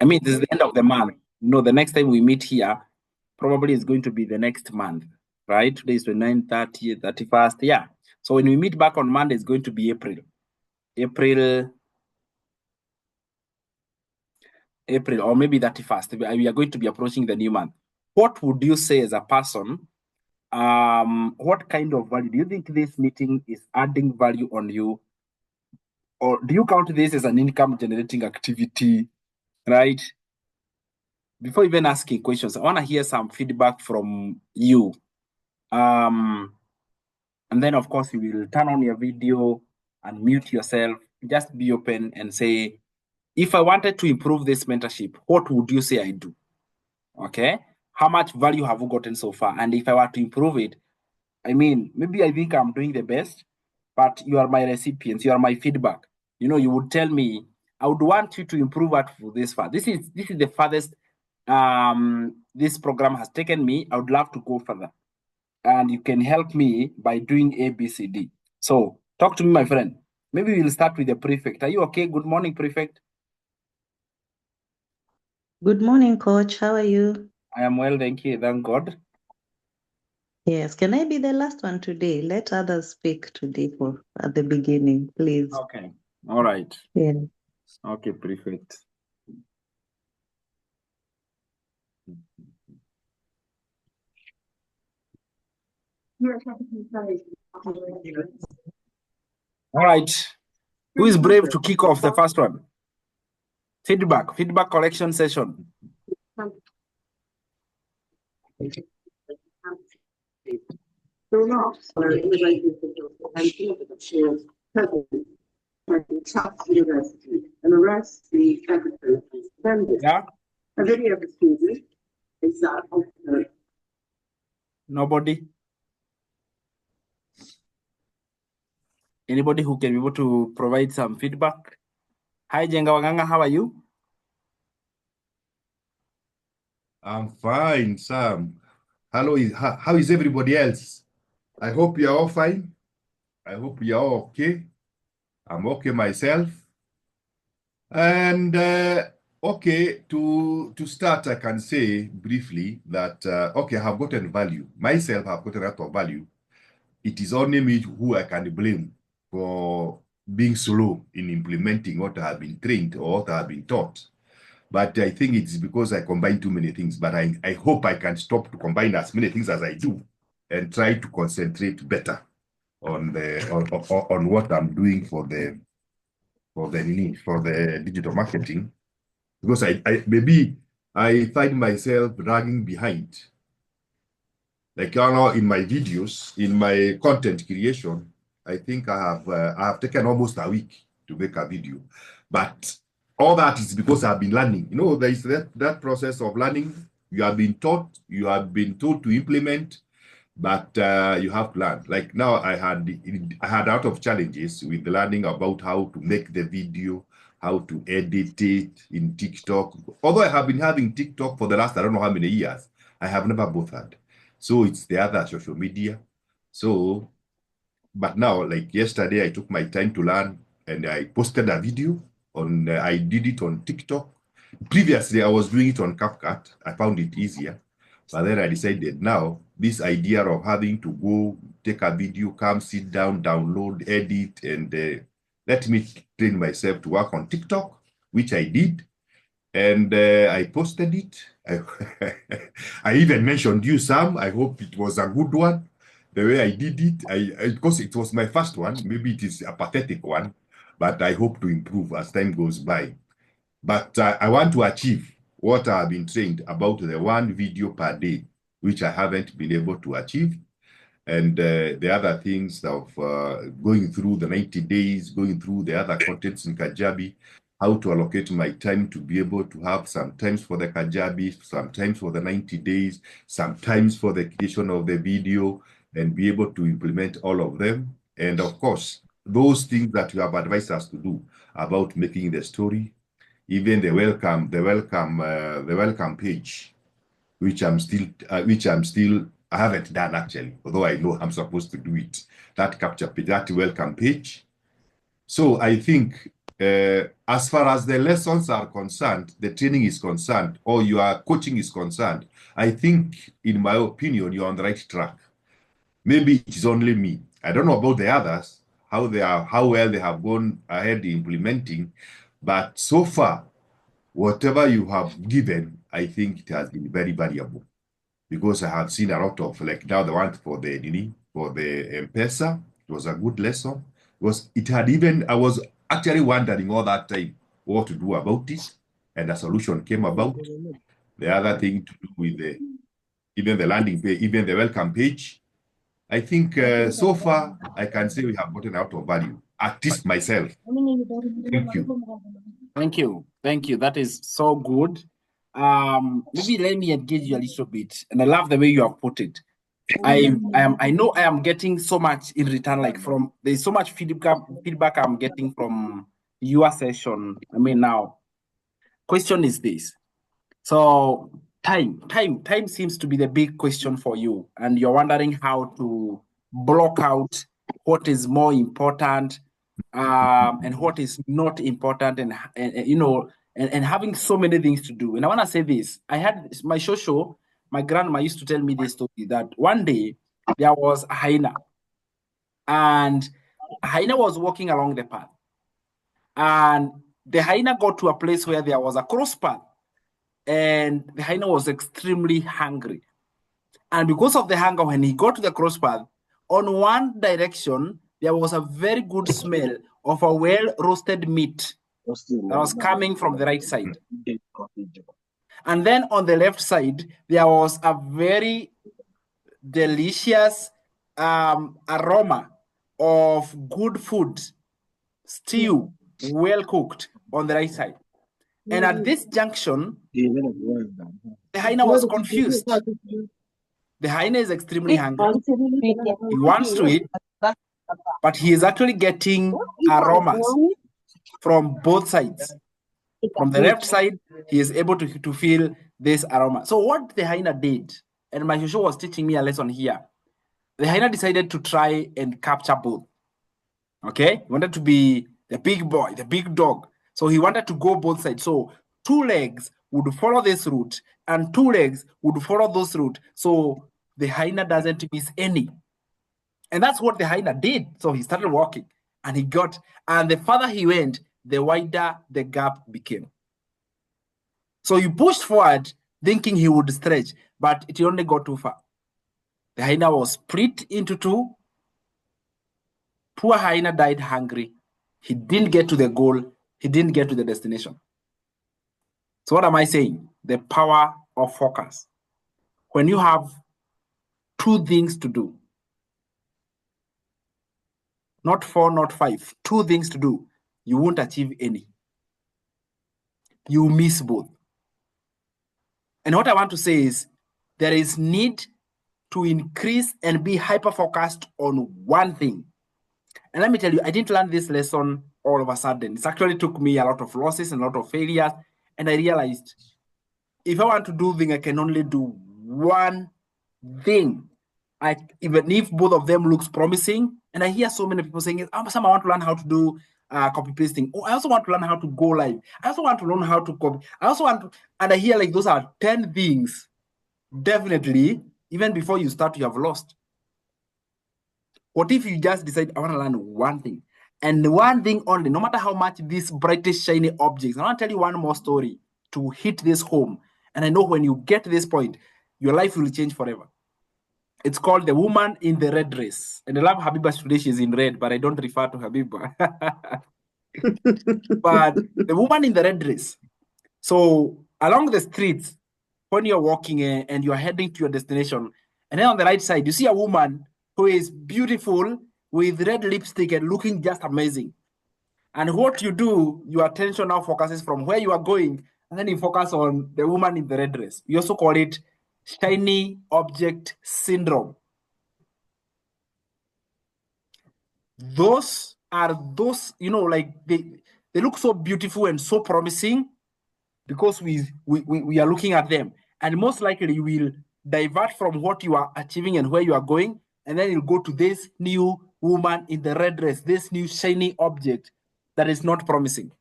I mean, this is the end of the month. The next time we meet here, probably is going to be the next month, right? Today is 29, 30, 31st. Yeah. So when we meet back on Monday, it's going to be April. April, or maybe 31st. We are going to be approaching the new month. What would you say as a person? What kind of value do you think this meeting is adding value on you? Or do you count this as an income generating activity, right? Before even asking questions, I want to hear some feedback from you. And then, of course, you will turn on your video and mute yourself. Just be open and say, if I wanted to improve this mentorship, what would you say I do? Okay. How much value have you gotten so far? And if I were to improve it, I mean, maybe I think I'm doing the best, but you are my recipients, you are my feedback. You would tell me, I would want you to improve at this far. This is the farthest this program has taken me. I would love to go further. And you can help me by doing A, B, C, D. So talk to me, my friend. Maybe we'll start with the prefect. Are you okay? Good morning, prefect. Good morning, coach. How are you? I am well, thank you. Thank God. Yes. Can I be the last one today? Let others speak today at the beginning, please. Okay. All right. Yeah. Okay, prefect. All right. Who is brave to kick off the first one? Feedback collection session. And arrest the secretary. Yeah. A video of the student is that of the Nobody? Anybody who can be able to provide some feedback? Hi, Jenga Waganga, how are you? I'm fine, Sam. Hello, how is everybody else? I hope you're all fine. I hope you're all okay. I'm okay myself. And okay, to start, I can say briefly that, okay, I have gotten value. Myself, I have gotten a lot of value. It is only me who I can blame for being slow in implementing what I have been trained or what I have been taught. But I think it's because I combine too many things. But I hope I can stop to combine as many things as I do and try to concentrate better on on what I'm doing for the digital marketing. Because maybe I find myself dragging behind. Like in my videos, in my content creation, I think I have taken almost a week to make a video. But all that is because I've been learning. There is that process of learning. You have been taught, you have been told to implement, but you have to learn. Like now, I had a lot of challenges with learning about how to make the video, how to edit it in TikTok. Although I have been having TikTok for the last, I don't know how many years, I have never bothered. So it's the other social media. So, but now, like yesterday, I took my time to learn and I posted a video on, I did it on TikTok. Previously, I was doing it on CapCut. I found it easier. But then I decided now, this idea of having to go take a video, come sit down, download, edit, and let me train myself to work on TikTok, which I did. And I posted it. I even mentioned you, Sam. I hope it was a good one. The way I did it, because it was my first one, maybe it is a pathetic one, but I hope to improve as time goes by. But I want to achieve what I've been trained about the one video per day, which I haven't been able to achieve. And the other things of going through the 90 days, going through the other contents in Kajabi, how to allocate my time to be able to have sometimes for the Kajabi, sometimes for the 90 days, sometimes for the creation of the video, and be able to implement all of them. And of course, those things that you have advised us to do about making the story, even the welcome page, which I haven't done actually, although I know I'm supposed to do it. That capture page, that welcome page. So I think as far as the lessons are concerned, the training is concerned, or your coaching is concerned, I think, in my opinion, you're on the right track. Maybe it is only me. I don't know about the others, how well they have gone ahead implementing, but so far, whatever you have given, I think it has been very valuable, because I have seen a lot of, like now the one for the M-Pesa, it was a good lesson. I was actually wondering all that time what to do about it, and a solution came about. The other thing to do with even the landing page, even the welcome page, I think so far I can say we have gotten out of value, at least myself. Thank you. Thank you. Thank you. That is so good. Maybe let me engage you a little bit. And I love the way you have put it. I know I am getting so much in return, like there's so much feedback I'm getting from your session. I mean, now, question is this. So time seems to be the big question for you, and you're wondering how to block out what is more important and what is not important, and having so many things to do. And I want to say this: I had my show. My grandma used to tell me this story that one day there was a hyena, and a hyena was walking along the path, and the hyena got to a place where there was a cross path. And the hyena was extremely hungry. And because of the hunger, when he got to the crosspath, on one direction, there was a very good smell of a well-roasted meat that was coming from the right side. And then on the left side, there was a very delicious aroma of good food, stew, well-cooked on the right side. And at this junction, the hyena was confused. The hyena is extremely hungry. He wants to eat, but he is actually getting aromas from both sides. From the left side, he is able to feel this aroma. So what the hyena did, and my shosho was teaching me a lesson here, the hyena decided to try and capture both. Okay? He wanted to be the big boy, the big dog. So he wanted to go both sides. So 2 legs would follow this route, and 2 legs would follow those route. So the hyena doesn't miss any. And that's what the hyena did. So he started walking, and and the farther he went, the wider the gap became. So he pushed forward, thinking he would stretch, but it only got too far. The hyena was split into 2. Poor hyena died hungry. He didn't get to the goal. He didn't get to the destination. So what am I saying? The power of focus. When you have 2 things to do, not 4, not 5, 2 things to do, you won't achieve any. You miss both. And what I want to say is there is need to increase and be hyper-focused on one thing. And let me tell you, I didn't learn this lesson all of a sudden. It actually took me a lot of losses and a lot of failures. And I realized if I want to do things, I can only do one thing. Even if both of them looks promising, and I hear so many people saying, Sam, I want to learn how to do copy pasting. Oh, I also want to learn how to go live. I also want to learn how to copy. I also want to, and I hear like those are 10 things. Definitely, even before you start, you have lost. What if you just decide, I want to learn one thing? And one thing only, no matter how much these brightest, shiny objects. I want to tell you one more story to hit this home. And I know when you get to this point, your life will change forever. It's called The Woman in the Red Dress. And I love Habiba today, she's in red, but I don't refer to Habiba. But the woman in the red dress. So along the streets, when you're walking and you're heading to your destination, and then on the right side, you see a woman who is beautiful with red lipstick and looking just amazing. And what you do, your attention now focuses from where you are going, and then you focus on the woman in the red dress. We also call it shiny object syndrome. Those, like they look so beautiful and so promising because we are looking at them. And most likely you will divert from what you are achieving and where you are going, and then you'll go to this new woman in the red dress, this new shiny object that is not promising.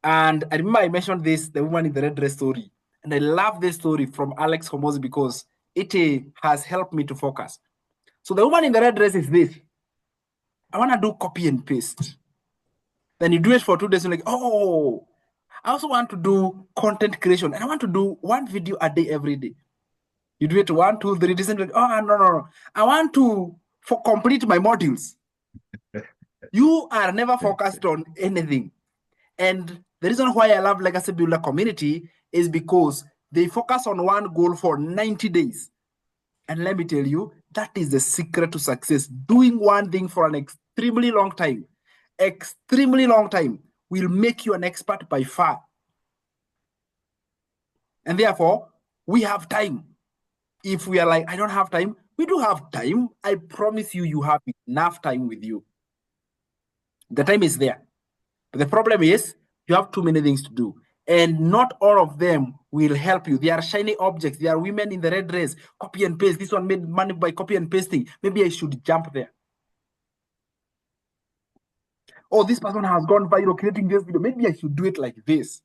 And I remember I mentioned this, the woman in the red dress story. And I love this story from Alex Homozy because it has helped me to focus. So the woman in the red dress is this. I want to do copy and paste. Then you do it for 2 days. You're like, oh, I also want to do content creation. And I want to do one video a day every day. You do it 1, 2, 3 days. And you're like, oh, no. I want to complete my modules. You are never focused on anything. And the reason why I love Legacy Builder community is because they focus on one goal for 90 days. And let me tell you, that is the secret to success. Doing one thing for an extremely long time will make you an expert by far. And therefore, we have time. If we are like, I don't have time, we do have time. I promise you, you have enough time with you. The time is there. But the problem is, you have too many things to do. And not all of them will help you. They are shiny objects. They are women in the red dress. Copy and paste. This one made money by copy and pasting. Maybe I should jump there. Oh, this person has gone viral creating this video. Maybe I should do it like this.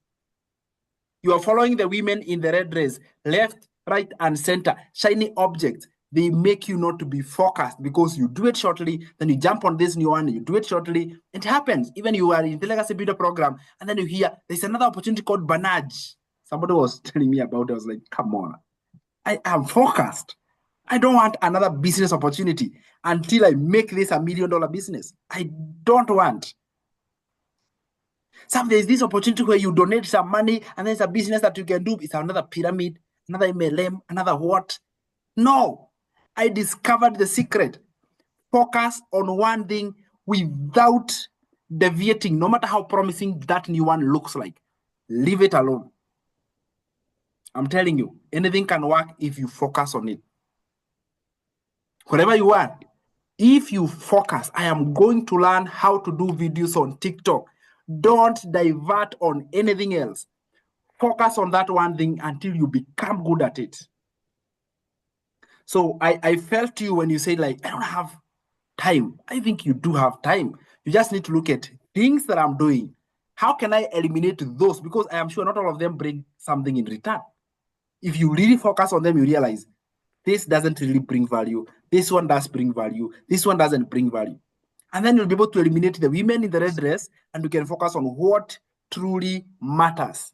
You are following the women in the red dress, left, right, and center. Shiny objects. They make you not to be focused because you do it shortly, then you jump on this new one, you do it shortly. It happens. Even you are in the Legacy Builder program, and then you hear there's another opportunity called Banaj. Somebody was telling me about it. I was like, come on. I am focused. I don't want another business opportunity until I make this $1 million business. I don't want. There's this opportunity where you donate some money and there's a business that you can do. It's another pyramid, another MLM, another what? No. I discovered the secret. Focus on one thing without deviating, no matter how promising that new one looks like. Leave it alone. I'm telling you, anything can work if you focus on it. Wherever you are, if you focus, I am going to learn how to do videos on TikTok. Don't divert on anything else. Focus on that one thing until you become good at it. So I felt you when you said, like, I don't have time. I think you do have time. You just need to look at things that I'm doing. How can I eliminate those? Because I am sure not all of them bring something in return. If you really focus on them, you realize this doesn't really bring value. This one does bring value. This one doesn't bring value. And then you'll be able to eliminate the women in the red dress, and you can focus on what truly matters.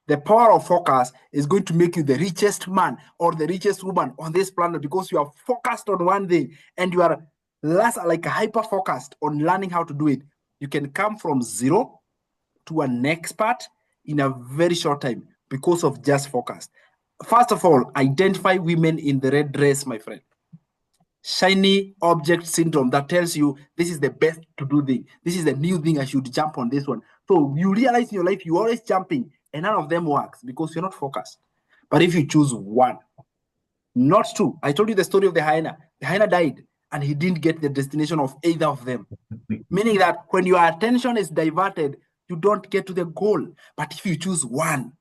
The power of focus is going to make you the richest man or the richest woman on this planet because you are focused on one thing and you are like hyper-focused on learning how to do it. You can come from zero to an expert in a very short time because of just focus. First of all, identify women in the red dress, my friend. Shiny object syndrome that tells you this is the best to do thing. This is the new thing. I should jump on this one. So you realize in your life you're always jumping and none of them works because you're not focused. But if you choose one, not two. I told you the story of the hyena. The hyena died and he didn't get the destination of either of them. Meaning that when your attention is diverted, you don't get to the goal. But if you choose one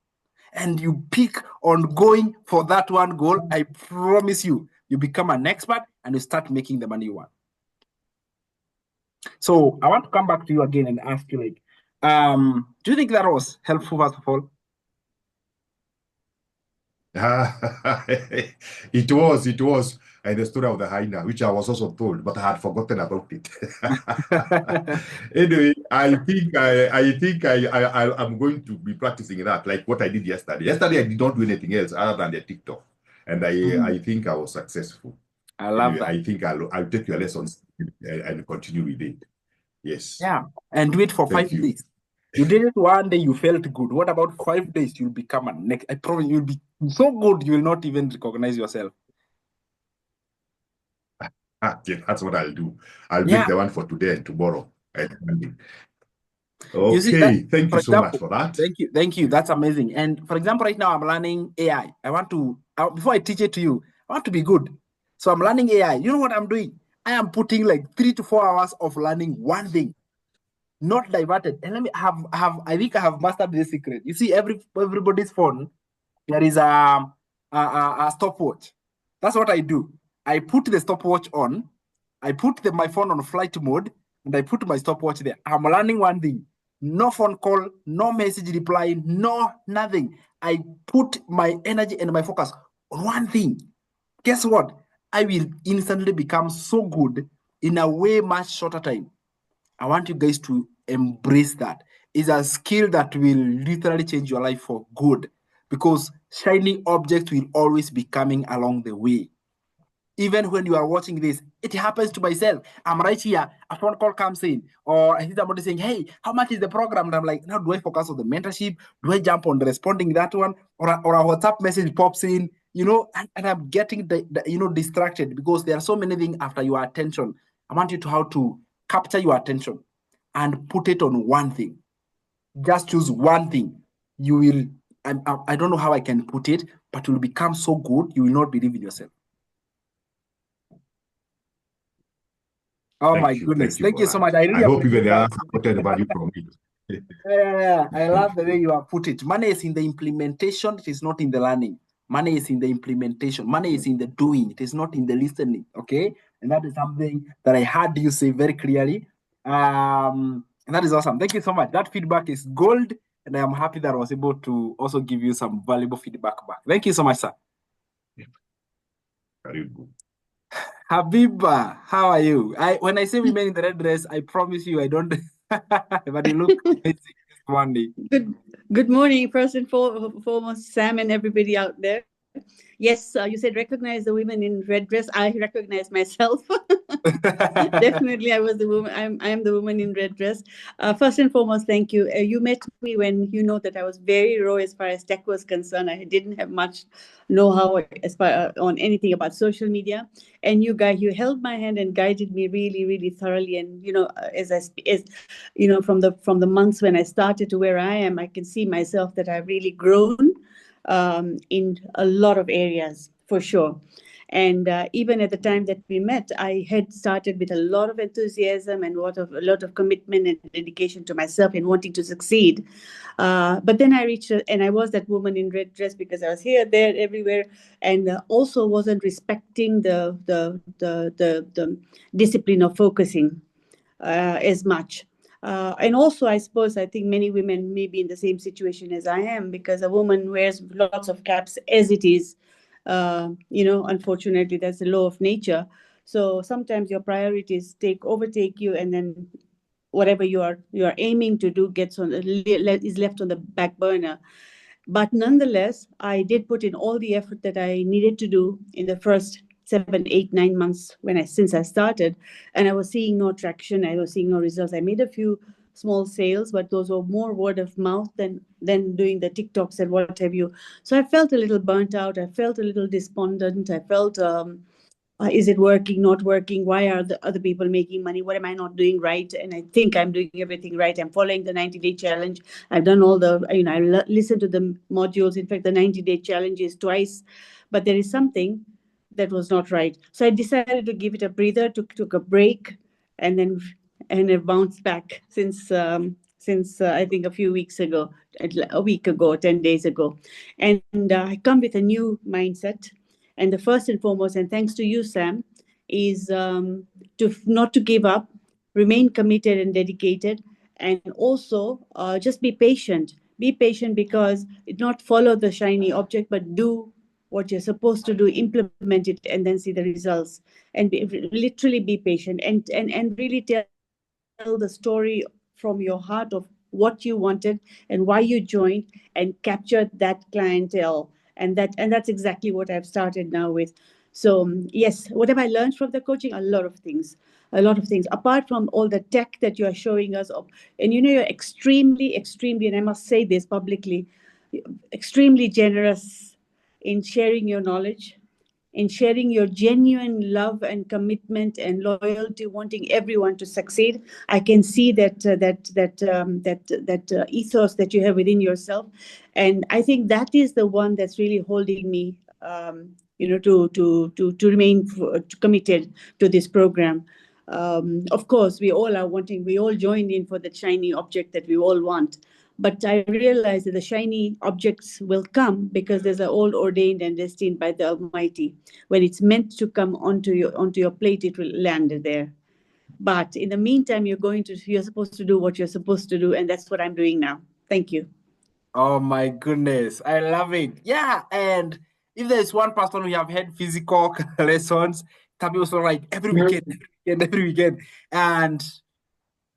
and you pick on going for that one goal, I promise you, you become an expert and you start making the money you want. So I want to come back to you again and ask you, like, do you think that was helpful, first of all? It was. And the story of the hyena, which I was also told, but I had forgotten about it. Anyway, I think I'm going to be practicing that, like what I did yesterday. Yesterday, I did not do anything else other than the TikTok. And I think I was successful. I love that. I think I'll take your lessons and continue with it. Yes. Yeah, and do it for 5 days. You did it one day, you felt good. What about 5 days? You'll become a next. I promise you'll be so good, you will not even recognize yourself. Yeah, that's what I'll do. I'll make the one for today and tomorrow. Okay, you see that, thank you so much for that. Thank you. That's amazing. And for example, right now I'm learning AI. I want to, before I teach it to you, I want to be good. So I'm learning AI. You know what I'm doing? I am putting like 3 to 4 hours of learning one thing, not diverted. And let me I think I have mastered this secret. You see, everybody's phone, there is a stopwatch. That's what I do. I put the stopwatch on. I put my phone on flight mode. and I put my stopwatch there. I'm learning one thing. No phone call, no message reply, no nothing. I put my energy and my focus on one thing. Guess what? I will instantly become so good in a way much shorter time. I want you guys to embrace that. It's a skill that will literally change your life for good, because shiny objects will always be coming along the way. Even when you are watching this, it happens to myself. I'm right here, a phone call comes in, or I see somebody saying, hey, how much is the program? And I'm like, now do I focus on the mentorship? Do I jump on the responding that one? Or a WhatsApp message pops in, and I'm getting distracted, because there are so many things after your attention. I want you to how to capture your attention and put it on one thing. Just choose one thing. You will, I don't know how I can put it, but you will become so good, you will not believe in yourself. Oh my goodness. Thank you so much. I really hope appreciate even that. gotten value from it. Yeah. I love the way you have put it. Money is in the implementation, it is not in the learning. Money is in the implementation. Money is in the doing, it is not in the listening. Okay. And that is something that I heard you say very clearly. And that is awesome. Thank you so much. That feedback is gold. And I am happy that I was able to also give you some valuable feedback back. Thank you so much, sir. Very good. Habiba, how are you? When I say women in the red dress, I promise you I don't, but you look amazing this morning. Good morning, first and foremost, Sam and everybody out there. Yes, you said recognize the women in red dress. I recognize myself. Definitely, I was the woman. I am the woman in red dress. First and foremost, thank you. You met me when you know that I was very raw as far as tech was concerned. I didn't have much know-how as far on anything about social media, and you held my hand and guided me really, really thoroughly. And from the months when I started to where I am, I can see myself that I've really grown in a lot of areas for sure. And even at the time that we met, I had started with a lot of enthusiasm and a lot of commitment and dedication to myself in wanting to succeed. But then I reached, and I was that woman in red dress because I was here, there, everywhere, and also wasn't respecting the discipline of focusing as much. And also, I think many women may be in the same situation as I am, because a woman wears lots of caps as it is. Unfortunately, that's the law of nature. So sometimes your priorities overtake you, and then whatever you are aiming to do is left on the back burner. But nonetheless, I did put in all the effort that I needed to do in the first 7, 8, 9 months since I started, and I was seeing no traction. I was seeing no results. I made a few small sales, but those were more word of mouth than doing the TikToks and what have you. So I felt a little burnt out. I felt a little despondent. I felt, is it working, not working? Why are the other people making money? What am I not doing right? And I think I'm doing everything right. I'm following the 90-day challenge. I've done all I listened to the modules. In fact, the 90-day challenge is twice, but there is something that was not right. So I decided to give it a breather, took a break, and it bounced back since I think a week ago, 10 days ago. And I come with a new mindset. And the first and foremost, and thanks to you, Sam, is not to give up, remain committed and dedicated, and also just be patient. Be patient, because not follow the shiny object, but do what you're supposed to do, implement it, and then see the results. And literally be patient, and really tell the story from your heart of what you wanted and why you joined, and capture that clientele. And that's exactly what I've started now with. So yes, what have I learned from the coaching? A lot of things. Apart from all the tech that you are showing us, and you're extremely, and I must say this publicly, extremely generous in sharing your knowledge, in sharing your genuine love and commitment and loyalty, wanting everyone to succeed. I can see that ethos that you have within yourself, and I think that is the one that's really holding me, to remain committed to this program. Of course, we all joined in for the shiny object that we all want. But I realize that the shiny objects will come because there's an all ordained and destined by the Almighty. When it's meant to come onto your plate, it will land there. But in the meantime, you're supposed to do what you're supposed to do, and that's what I'm doing now. Thank you. Oh my goodness, I love it. Yeah, and if there's one person we have had physical lessons, Tabi was like every weekend. And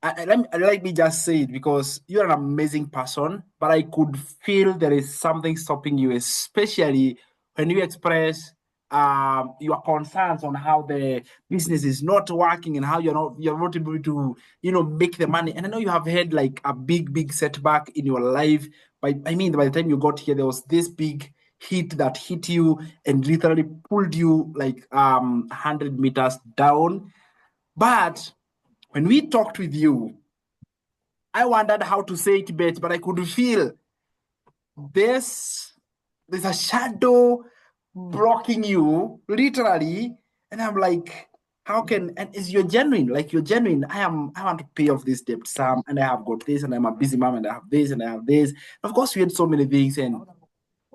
let me just say it, because you're an amazing person, but I could feel there is something stopping you, especially when you express your concerns on how the business is not working and how you're not able to make the money. And I know you have had like a big setback in your life. By the time you got here, there was this big hit that hit you and literally pulled you like 100 meters down. But when we talked with you, I wondered how to say it best, but I could feel there's a shadow blocking you, literally. And I'm like, how can, and is you're genuine, like you're genuine. I want to pay off this debt, Sam, and I have got this, and I'm a busy mom, and I have this, and I have this. Of course, we had so many things, and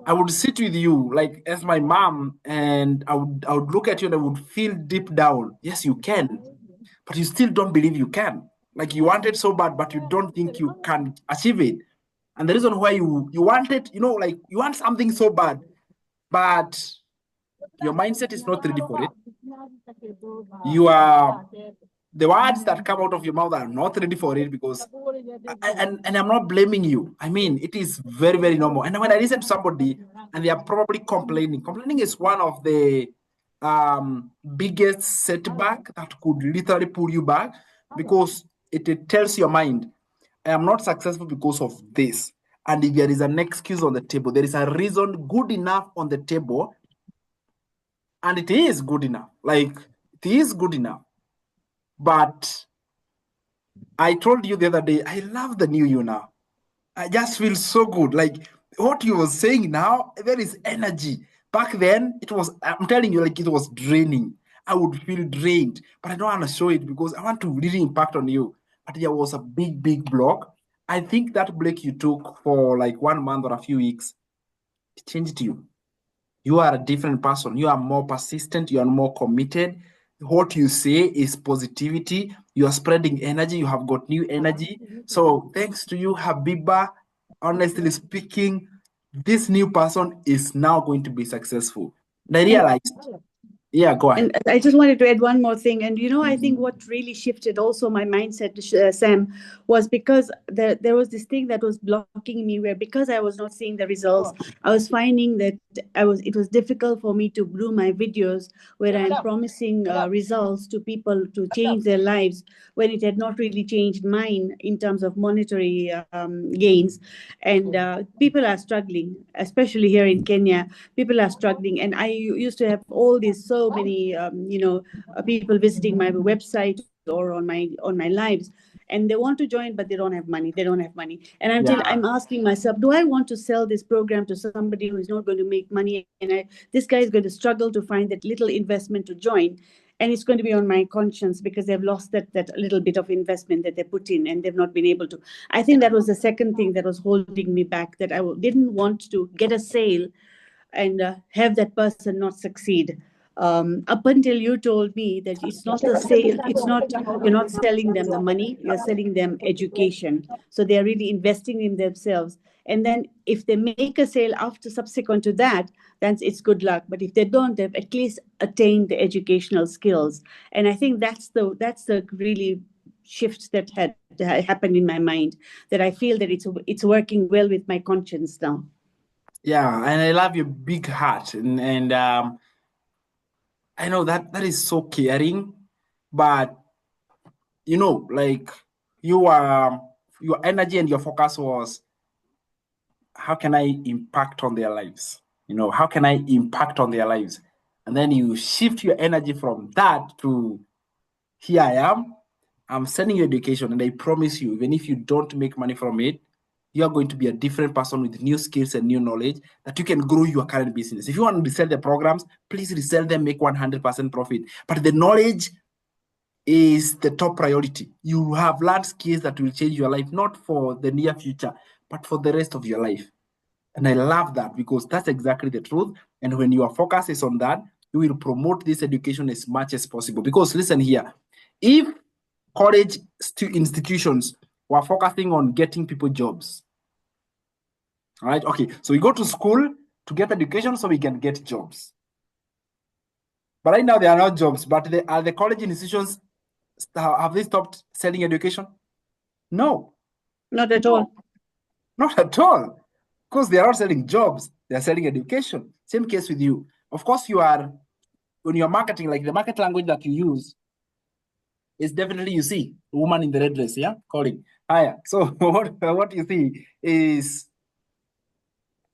I would sit with you like as my mom, and I would look at you and I would feel deep down, yes, you can, but you still don't believe you can. Like you want it so bad, but you don't think you can achieve it. And the reason why you want it, like you want something so bad, but your mindset is not ready for it. The words that come out of your mouth are not ready for it, because and I'm not blaming you. I mean, it is very, very normal. And when I listen to somebody and they are probably complaining is one of the biggest setback that could literally pull you back, because it tells your mind, I am not successful because of this. And if there is an excuse on the table, there is a reason good enough on the table, and it is good enough. Like, it is good enough. But I told you the other day, I love the new you now. I just feel so good. Like what you were saying now, there is energy. Back then, I'm telling you, like it was draining. I would feel drained, but I don't want to show it because I want to really impact on you. But there was a big block. I think that break you took for like 1 month or a few weeks, it changed you. You are a different person. You are more persistent. You are more committed. What you say is positivity. You are spreading energy. You have got new energy. So thanks to you, Habiba, honestly speaking, this new person is now going to be successful. And I realized, yeah, go ahead. And I just wanted to add one more thing. And, I think what really shifted also my mindset, Sam, was because there was this thing that was blocking me, where because I was not seeing the results, I was finding that it was difficult for me to do my videos where I'm promising results to people to change their lives, when it had not really changed mine in terms of monetary gains. And people are struggling, especially here in Kenya. People are struggling. And I used to have so many people visiting my website or on my lives, and they want to join, but they don't have money. And I'm asking myself, do I want to sell this program to somebody who is not going to make money, and this guy is going to struggle to find that little investment to join, and it's going to be on my conscience because they've lost that little bit of investment that they put in, and they've not been able to. I think that was the second thing that was holding me back, that I didn't want to get a sale and have that person not succeed. Up until you told me that it's not the sale, you're not selling them the money, you're selling them education. So they're really investing in themselves. And then if they make a sale subsequent to that, then it's good luck. But if they don't, they've at least attained the educational skills. And I think that's the really shift that had happened in my mind, that I feel that it's working well with my conscience now. Yeah, and I love your big heart, and I know that is so caring, but like your energy and your focus was, how can I impact on their lives? How can I impact on their lives? And then you shift your energy from that to, here I am, I'm sending you education, and I promise you, even if you don't make money from it, you are going to be a different person with new skills and new knowledge that you can grow your current business. If you want to resell the programs, please resell them, make 100% profit. But the knowledge is the top priority. You have learned skills that will change your life, not for the near future, but for the rest of your life. And I love that, because that's exactly the truth. And when your focus is on that, you will promote this education as much as possible. Because listen here, if college institutions were focusing on getting people jobs. All right, okay, so we go to school to get education so we can get jobs. But right now there are not jobs, but are the college institutions, have they stopped selling education? No. Not at all. Not at all. Because they are not selling jobs, they are selling education. Same case with you. Of course, when you're marketing, like the market language that you use is definitely, you see, a woman in the red dress, yeah, calling. Hiya. So what you see is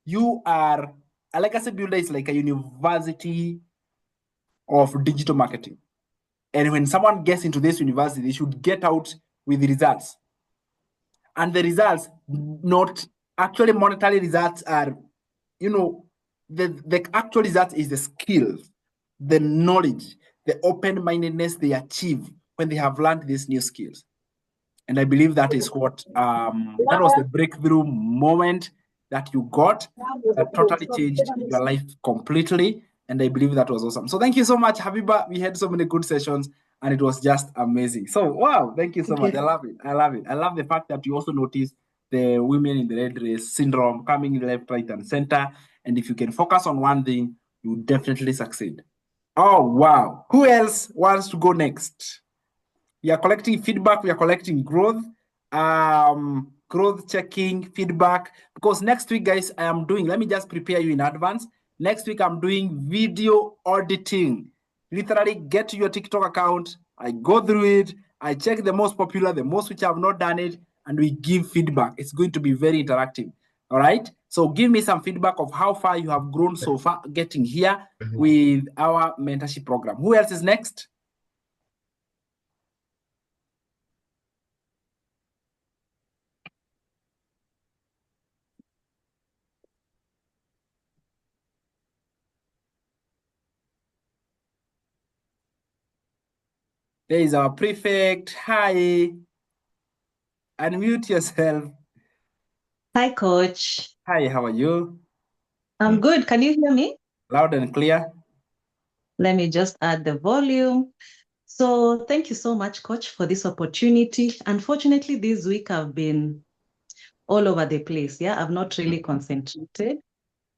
you are, a legacy builder is like a university of digital marketing. And when someone gets into this university, they should get out with the results. And the results, not actually monetary results, are, the actual result is the skills, the knowledge, the open-mindedness they achieve when they have learned these new skills. And I believe that is what, that was the breakthrough moment that you got that totally changed your life completely. And I believe that was awesome. So thank you so much, Habiba. We had so many good sessions and it was just amazing. So, wow, thank you so much. I love it. I love it. I love the fact that you also noticed the women in the red dress syndrome coming left, right, and center. And if you can focus on one thing, you definitely succeed. Oh, wow. Who else wants to go next? We are collecting feedback. We are collecting growth checking, feedback. Because next week, guys, I am doing, let me just prepare you in advance. Next week, I'm doing video auditing. Literally, get to your TikTok account. I go through it. I check the most popular, the most which have not done it, and we give feedback. It's going to be very interactive. All right. So give me some feedback of how far you have grown so far getting here with our mentorship program. Who else is next? There is our prefect. Hi. Unmute yourself. Hi, Coach. Hi, how are you? I'm good. Can you hear me? Loud and clear. Let me just add the volume. So thank you so much, Coach, for this opportunity. Unfortunately, this week I've been all over the place. Yeah, I've not really concentrated.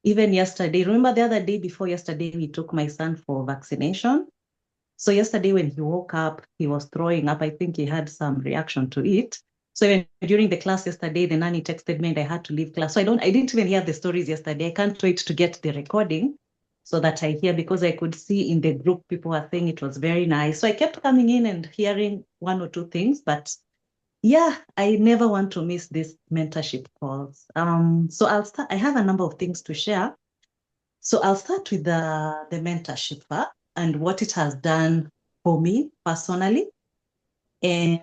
Even yesterday, remember the other day before yesterday, we took my son for vaccination. So yesterday when he woke up, he was throwing up. I think he had some reaction to it. So even during the class yesterday, the nanny texted me and I had to leave class. So I didn't even hear the stories yesterday. I can't wait to get the recording so that I hear, because I could see in the group people were saying it was very nice. So I kept coming in and hearing one or two things, but yeah, I never want to miss these mentorship calls. So I'll start. I have a number of things to share. So I'll start with the mentorship and what it has done for me personally, and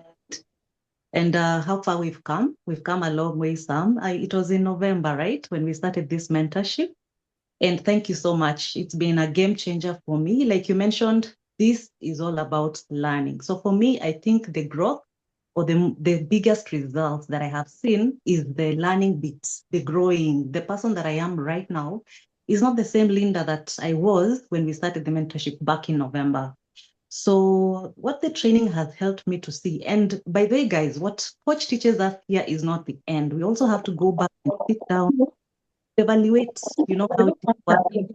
how far we've come. We've come a long way, Sam. It was in November, right, when we started this mentorship. And thank you so much. It's been a game changer for me. Like you mentioned, this is all about learning. So for me, I think the growth or the biggest results that I have seen is the learning bits, the growing. The person that I am right now is not the same Linda that I was when we started the mentorship back in November. So what the training has helped me to see, and by the way, guys, what Coach teaches us here is not the end. We also have to go back and sit down, evaluate, how it is working,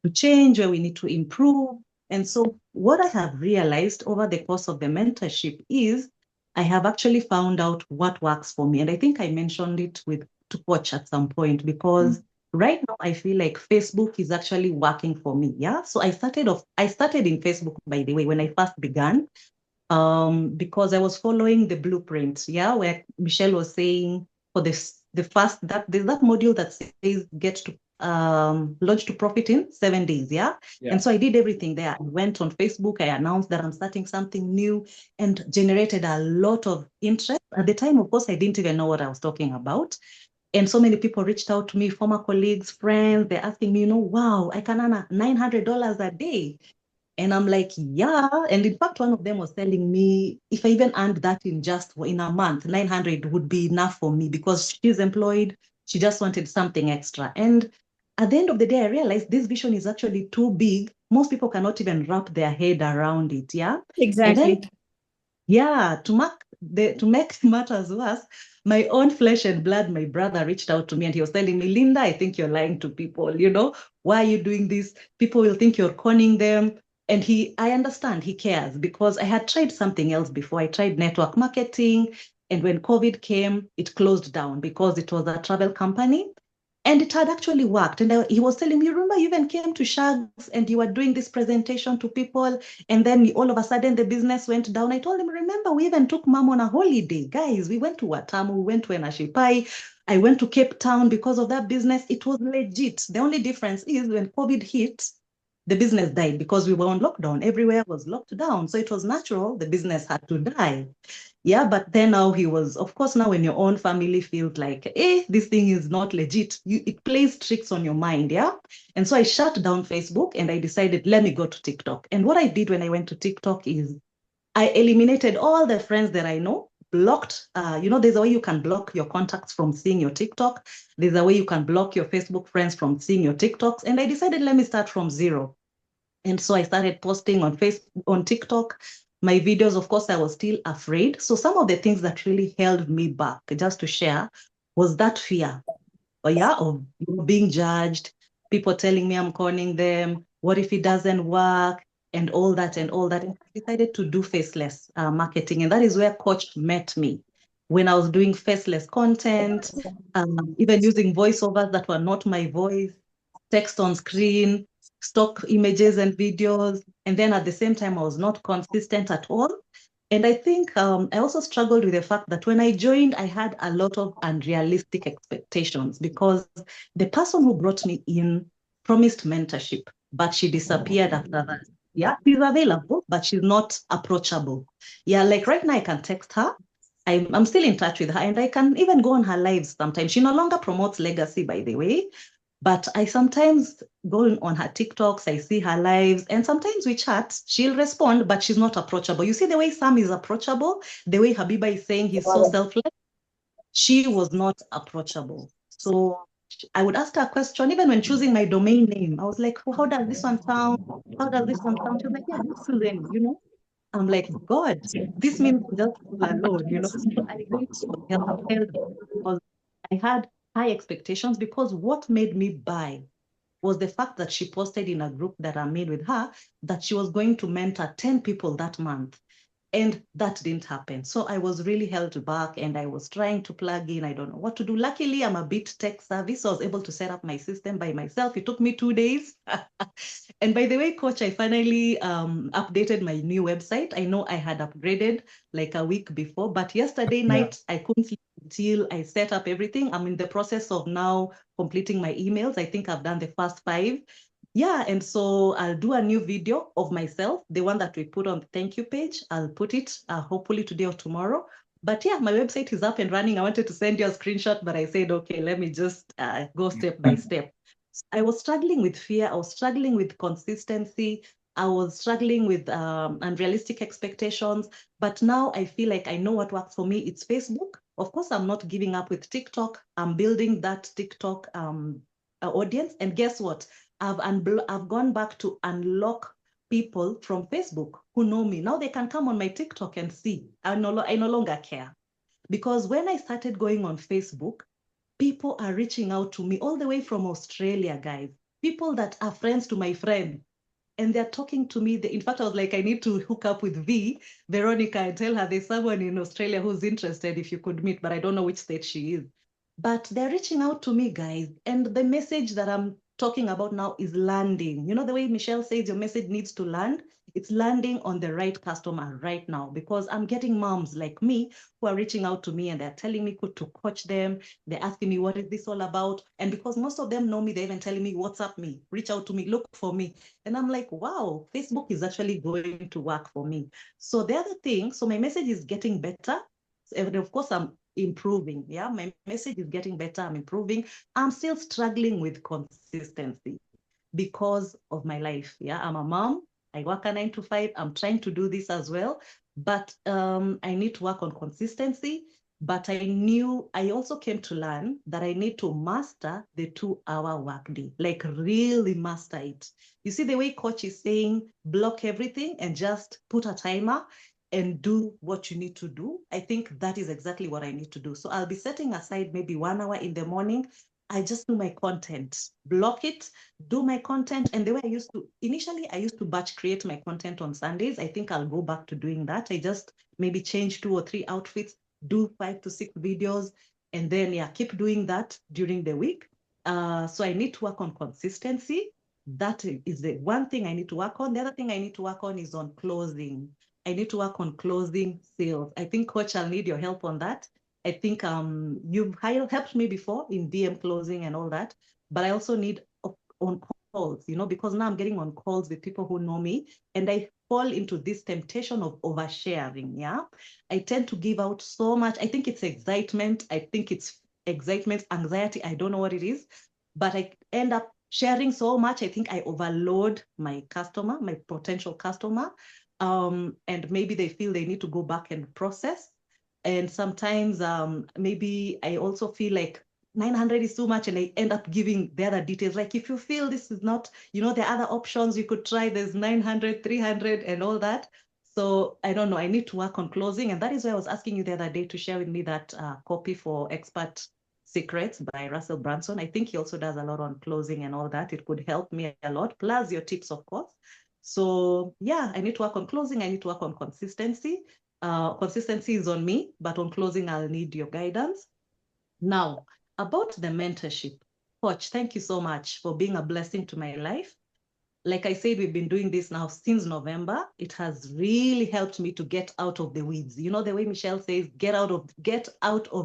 to change, where we need to improve. And so what I have realized over the course of the mentorship is I have actually found out what works for me. And I think I mentioned it to Coach at some point, because right now I feel like Facebook is actually working for me. Yeah. So I started in Facebook, by the way, when I first began, because I was following the blueprint, yeah, where Michelle was saying for the first, there's that module that says get to launch to profit in 7 days, yeah? And so I did everything there. I went on Facebook, I announced that I'm starting something new, and generated a lot of interest. At the time, of course, I didn't even know what I was talking about. And so many people reached out to me, former colleagues, friends, they're asking me, wow, I can earn $900 a day. And I'm like, yeah. And in fact, one of them was telling me, if I even earned that in a month, 900 would be enough for me, because she's employed. She just wanted something extra. And at the end of the day, I realized this vision is actually too big. Most people cannot even wrap their head around it. Yeah. Exactly. And then Yeah, to make matters worse, my own flesh and blood, my brother reached out to me and he was telling me, Linda, I think you're lying to people. Why are you doing this? People will think you're conning them. And I understand he cares because I had tried something else before. I tried network marketing. And when COVID came, it closed down because it was a travel company. And it had actually worked. And he was telling me, remember, you even came to Shags and you were doing this presentation to people. And then all of a sudden the business went down. I told him, remember, we even took mom on a holiday. Guys, we went to Watamu, we went to Enashipai. I went to Cape Town because of that business. It was legit. The only difference is when COVID hit, the business died because we were on lockdown. Everywhere was locked down. So it was natural. The business had to die. Yeah, but then now of course, now when your own family feels like, this thing is not legit, it plays tricks on your mind, yeah? And so I shut down Facebook and I decided, let me go to TikTok. And what I did when I went to TikTok is I eliminated all the friends that I know, blocked, there's a way you can block your contacts from seeing your TikTok. There's a way you can block your Facebook friends from seeing your TikToks. And I decided, let me start from zero. And so I started posting on Facebook, on TikTok, my videos. Of course, I was still afraid. So some of the things that really held me back, just to share, was that fear, of being judged, people telling me I'm conning them. What if it doesn't work? And all that and all that. And I decided to do faceless marketing. And that is where Coach met me when I was doing faceless content, even using voiceovers that were not my voice, text on screen, stock images and videos. And then at the same time, I was not consistent at all. And I think I also struggled with the fact that when I joined, I had a lot of unrealistic expectations because the person who brought me in promised mentorship, but she disappeared after that. Yeah, she's available, but she's not approachable. Yeah, like right now, I can text her. I'm still in touch with her, and I can even go on her lives sometimes. She no longer promotes legacy, by the way, but I sometimes go on her TikToks, I see her lives, and sometimes we chat. She'll respond, but she's not approachable. You see the way Sam is approachable, the way Habiba is saying he's so selfless, she was not approachable. So I would ask her a question, even when choosing my domain name. I was like, how does this one sound? How does this one sound? She was like, yeah, this is them. I'm like, God, this means just alone. So I really held because I had high expectations because what made me buy was the fact that she posted in a group that I made with her that she was going to mentor 10 people that month. And that didn't happen. So I was really held back and I was trying to plug in. I don't know what to do. Luckily, I'm a bit tech savvy, so I was able to set up my system by myself. It took me 2 days. And by the way, Coach, I finally updated my new website. I know I had upgraded like a week before, but yesterday night, I couldn't sleep until I set up everything. I'm in the process of now completing my emails. I think I've done the first 5. Yeah, and so I'll do a new video of myself, the one that we put on the thank you page. I'll put it hopefully today or tomorrow. But yeah, my website is up and running. I wanted to send you a screenshot, but I said, okay, let me just go step by step. I was struggling with fear. I was struggling with consistency. I was struggling with unrealistic expectations. But now I feel like I know what works for me. It's Facebook. Of course, I'm not giving up with TikTok. I'm building that TikTok audience. And guess what? I've gone back to unlock people from Facebook who know me. Now they can come on my TikTok and see. I no longer care. Because when I started going on Facebook, people are reaching out to me all the way from Australia, guys. People that are friends to my friend. And they're talking to me. In fact, I was like, I need to hook up with Veronica, and tell her there's someone in Australia who's interested if you could meet, but I don't know which state she is. But they're reaching out to me, guys. And the message that I'm talking about now is landing. You know, the way Michelle says your message needs to land, it's landing on the right customer right now because I'm getting moms like me who are reaching out to me and they're telling me to coach them. They're asking me, what is this all about? And because most of them know me, they're even telling me, WhatsApp me, reach out to me, look for me. And I'm like, wow, Facebook is actually going to work for me. So the other thing, so my message is getting better. And of course, I'm improving. Yeah, my message is getting better. I'm improving. I'm still struggling with consistency because of my life. Yeah, I'm a mom. I work a 9 to 5. I'm trying to do this as well, but I need to work on consistency. But I also came to learn that I need to master the 2-hour workday, like really master it. You see the way Coach is saying, block everything and just put a timer. and do what you need to do. I think that is exactly what I need to do. So I'll be setting aside maybe 1 hour in the morning. I just do my content, block it, do my content. And the way I used to, initially, I used to batch create my content on Sundays. I think I'll go back to doing that. I just maybe change 2 or 3 outfits, do 5 to 6 videos, and then, yeah, keep doing that during the week. So I need to work on consistency. That is the one thing I need to work on. The other thing I need to work on is on closing. I need to work on closing sales. I think, Coach, I'll need your help on that. I think you've helped me before in DM closing and all that, but I also need on calls, because now I'm getting on calls with people who know me, and I fall into this temptation of oversharing. Yeah, I tend to give out so much. I think it's excitement. I think it's excitement, anxiety. I don't know what it is, but I end up sharing so much. I think I overload my customer, my potential customer. And maybe they feel they need to go back and process. And sometimes maybe I also feel like 900 is too much, and I end up giving the other details. Like, if you feel this is not, there are other options you could try. There's 900, 300 and all that. So I don't know. I need to work on closing. And that is why I was asking you the other day to share with me that copy for Expert Secrets by Russell Brunson. I think he also does a lot on closing and all that. It could help me a lot, plus your tips, of course. So yeah, I need to work on closing. I need to work on consistency. Consistency is on me, but on closing, I'll need your guidance. Now, about the mentorship. Coach, thank you so much for being a blessing to my life. Like I said, we've been doing this now since November. It has really helped me to get out of the weeds. You know, the way Michelle says, get out of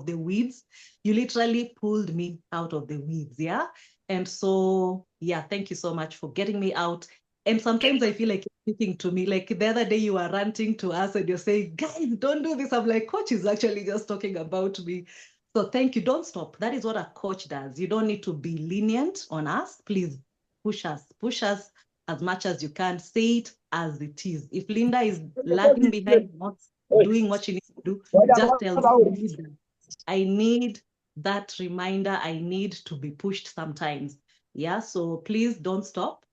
the weeds. You literally pulled me out of the weeds, yeah? And so, yeah, thank you so much for getting me out. And sometimes I feel like you're speaking to me. Like the other day you were ranting to us and you're saying, guys, don't do this. I'm like, Coach is actually just talking about me. So thank you. Don't stop. That is what a coach does. You don't need to be lenient on us. Please push us as much as you can. Say it as it is. If Linda is lagging behind, not doing what she needs to do, just tell me, I need that reminder. I need to be pushed sometimes. Yeah, so please don't stop.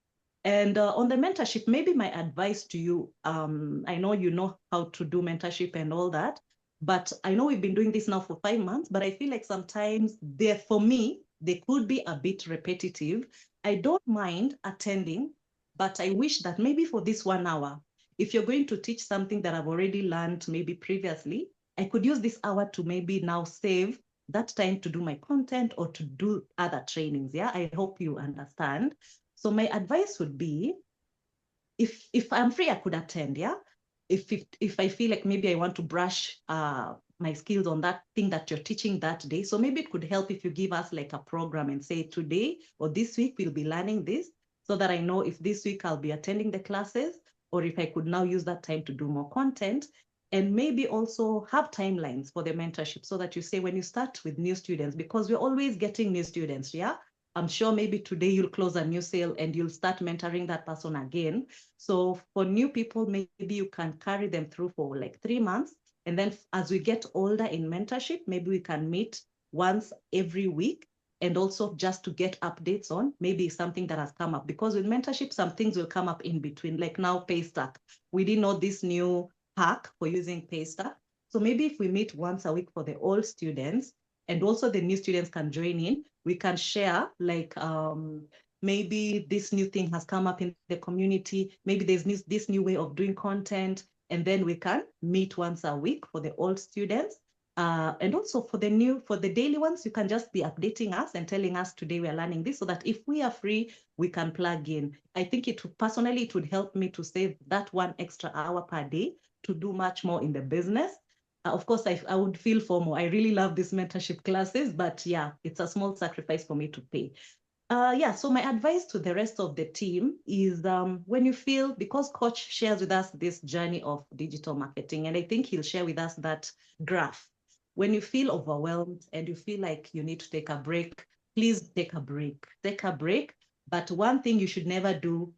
And on the mentorship, maybe my advice to you, I know you know how to do mentorship and all that, but I know we've been doing this now for 5 months, but I feel like sometimes for me, they could be a bit repetitive. I don't mind attending, but I wish that maybe for this 1 hour, if you're going to teach something that I've already learned maybe previously, I could use this hour to maybe now save that time to do my content or to do other trainings. Yeah, I hope you understand. So my advice would be, if I'm free, I could attend. Yeah, if I feel like maybe I want to brush my skills on that thing that you're teaching that day. So maybe it could help if you give us like a program and say today or this week we'll be learning this, so that I know if this week I'll be attending the classes, or if I could now use that time to do more content. And maybe also have timelines for the mentorship, so that you say when you start with new students, because we're always getting new students, yeah? I'm sure maybe today you'll close a new sale and you'll start mentoring that person again. So for new people, maybe you can carry them through for like 3 months. And then as we get older in mentorship, maybe we can meet once every week, and also just to get updates on maybe something that has come up. Because with mentorship, some things will come up in between, like now Paystack. We didn't know this new hack for using Paystack. So maybe if we meet once a week for the old students, and also the new students can join in, we can share like maybe this new thing has come up in the community, maybe there's this new way of doing content, and then we can meet once a week for the old students. And also for the daily ones, you can just be updating us and telling us today we are learning this, so that if we are free, we can plug in. I think it would help me to save that 1 extra hour per day to do much more in the business. Of course, I would feel FOMO. I really love these mentorship classes, but yeah, it's a small sacrifice for me to pay. Yeah, so my advice to the rest of the team is when you feel, because Coach shares with us this journey of digital marketing, and I think he'll share with us that graph. When you feel overwhelmed and you feel like you need to take a break, please take a break. Take a break. But one thing you should never do,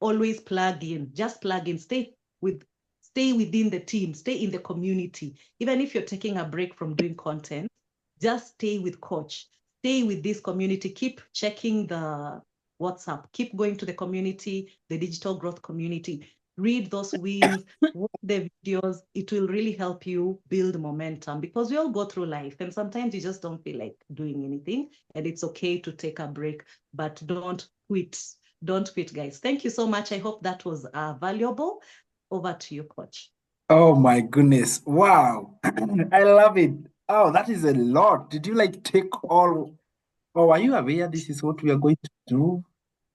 always plug in. Just plug in. Stay within the team, stay in the community. Even if you're taking a break from doing content, just stay with Coach, stay with this community, keep checking the WhatsApp, keep going to the community, the digital growth community. read those wins, watch the videos. It will really help you build momentum, because we all go through life and sometimes you just don't feel like doing anything, and it's okay to take a break, but don't quit. Don't quit, guys. Thank you so much. I hope that was valuable. Over to you, Coach. Oh my goodness. Wow. I love it. Oh, that is a lot. Did you like take all? Oh, are you aware this is what we are going to do?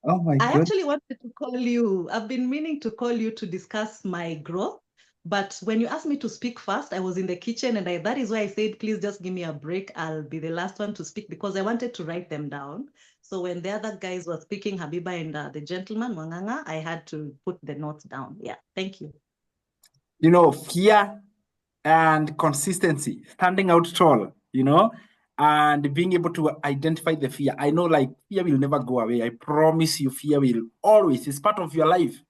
Oh my I God. actually wanted to call you. I've been meaning to call you to discuss my growth. But when you asked me to speak first, I was in the kitchen, and that is why I said, please just give me a break. I'll be the last one to speak, because I wanted to write them down. So when the other guys were speaking, Habiba and the gentleman, Wanganga, I had to put the notes down. Yeah, thank you. You know, fear and consistency, standing out tall, and being able to identify the fear. I know, like, fear will never go away. I promise you, fear will always, it's part of your life.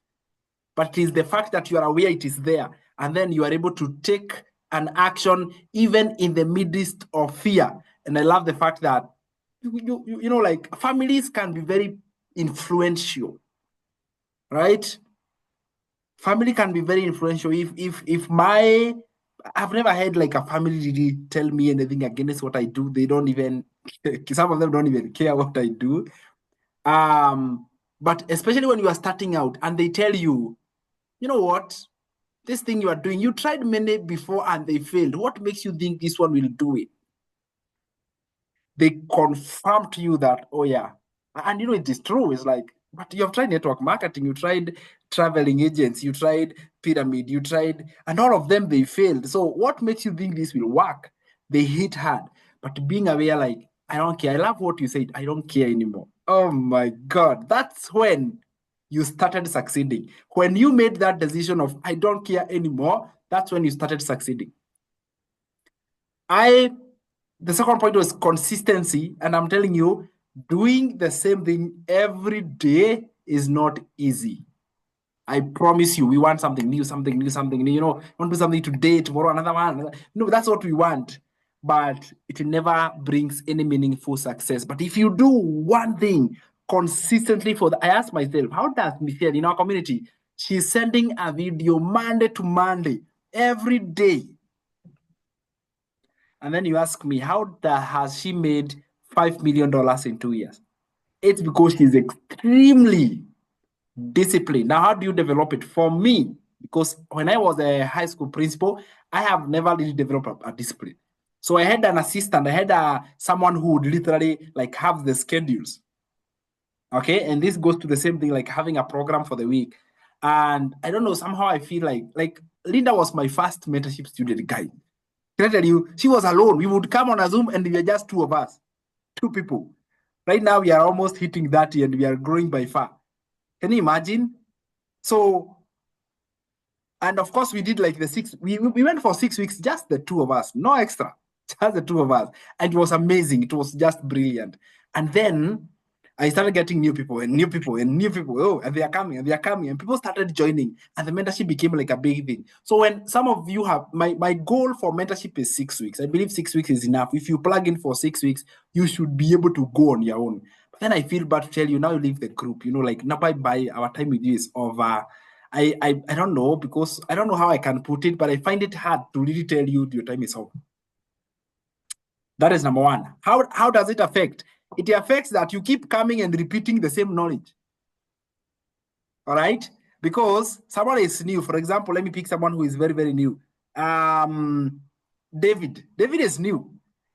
But it is the fact that you are aware it is there, and then you are able to take an action even in the midst of fear. And I love the fact that like, families can be very influential, right? Family can be very influential. If my I've never had like a family really tell me anything against what I do. They don't even some of them don't even care what I do. But especially when you are starting out and they tell you, you know what, this thing you are doing, you tried many before and they failed. What makes you think this one will do it? They confirm to you that, oh yeah. And it is true. It's like, but you have tried network marketing, you tried traveling agents, you tried pyramid, you tried, and all of them, they failed. So what makes you think this will work? They hit hard. But being aware, like, I don't care. I love what you said. I don't care anymore. Oh my God. That's when you started succeeding. When you made that decision of, I don't care anymore, that's when you started succeeding. The second point was consistency. And I'm telling you, doing the same thing every day is not easy. I promise you, we want something new, something new, something new. Want to do something today, tomorrow, another one. No, that's what we want. But it never brings any meaningful success. But if you do one thing consistently I asked myself, how does Michelle in our community, she's sending a video Monday to Monday, every day. And then you ask me, how has she made $5 million in 2 years? It's because she's extremely disciplined. Now, how do you develop it? For me, because when I was a high school principal, I have never really developed a discipline. So I had an assistant. I had someone who would literally like have the schedules. Okay, and this goes to the same thing, like having a program for the week. And I don't know, somehow I feel like Linda was my first mentorship student, guy. Can I tell you, she was alone. We would come on a Zoom and we were just two of us, two people. Right now, we are almost hitting 30 and we are growing by far. Can you imagine? So, and of course, we did like we went for 6 weeks, just the two of us, no extra, just the two of us. And it was amazing. It was just brilliant. And then I started getting new people and new people and new people. Oh, and they are coming and they are coming. And people started joining. And the mentorship became like a big thing. So when some of you have, my goal for mentorship is 6 weeks. I believe 6 weeks is enough. If you plug in for 6 weeks, you should be able to go on your own. But then I feel bad to tell you, now you leave the group. Like, now bye-bye, our time with you is over. I don't know, because I don't know how I can put it, but I find it hard to really tell you your time is over. That is number one. How does it affect? It affects that you keep coming and repeating the same knowledge. All right? Because someone is new. For example, let me pick someone who is very, very new. David. David is new.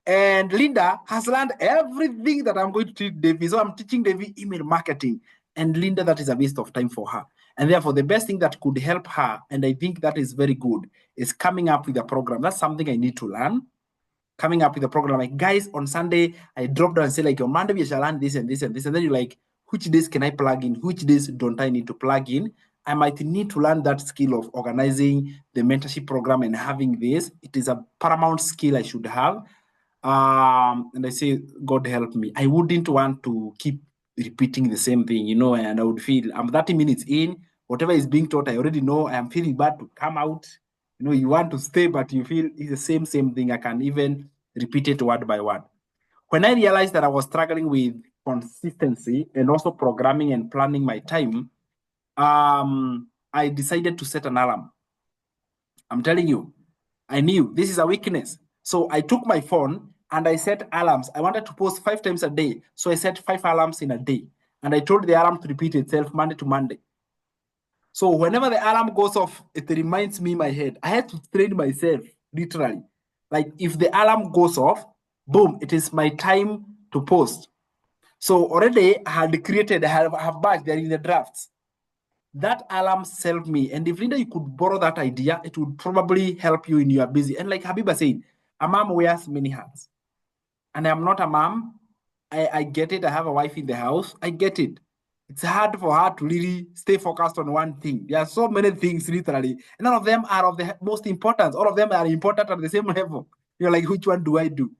And Linda has learned everything that I'm going to teach David. So I'm teaching David email marketing. And Linda, that is a waste of time for her. And therefore, the best thing that could help her, and I think that is very good, is coming up with a program. That's something I need to learn. Coming up with a program, like, guys, on Sunday, I drop down and say, like, on Monday, we shall learn this and this and this. And then you're like, which days can I plug in? Which days don't I need to plug in? I might need to learn that skill of organizing the mentorship program and having this. It is a paramount skill I should have. And I say, God help me. I wouldn't want to keep repeating the same thing, and I would feel I'm 30 minutes in, whatever is being taught, I already know. I am feeling bad to come out. You want to stay, but you feel it's the same thing. I can even repeat it word by word. When I realized that I was struggling with consistency and also programming and planning my time, I decided to set an alarm. I'm telling you, I knew this is a weakness. So I took my phone and I set alarms. I wanted to post 5 times a day. So I set 5 alarms in a day. And I told the alarm to repeat itself Monday to Monday. So whenever the alarm goes off, it reminds me in my head. I had to train myself, literally. Like if the alarm goes off, boom, it is my time to post. So already I had created, I have back there in the drafts. That alarm served me. And if Linda, you could borrow that idea, it would probably help you in your busy. And like Habiba said, a mom wears many hats. And I'm not a mom. I get it. I have a wife in the house. I get it. It's hard for her to really stay focused on one thing. There are so many things, literally. And none of them are of the most importance. All of them are important at the same level. You're like, which one do I do?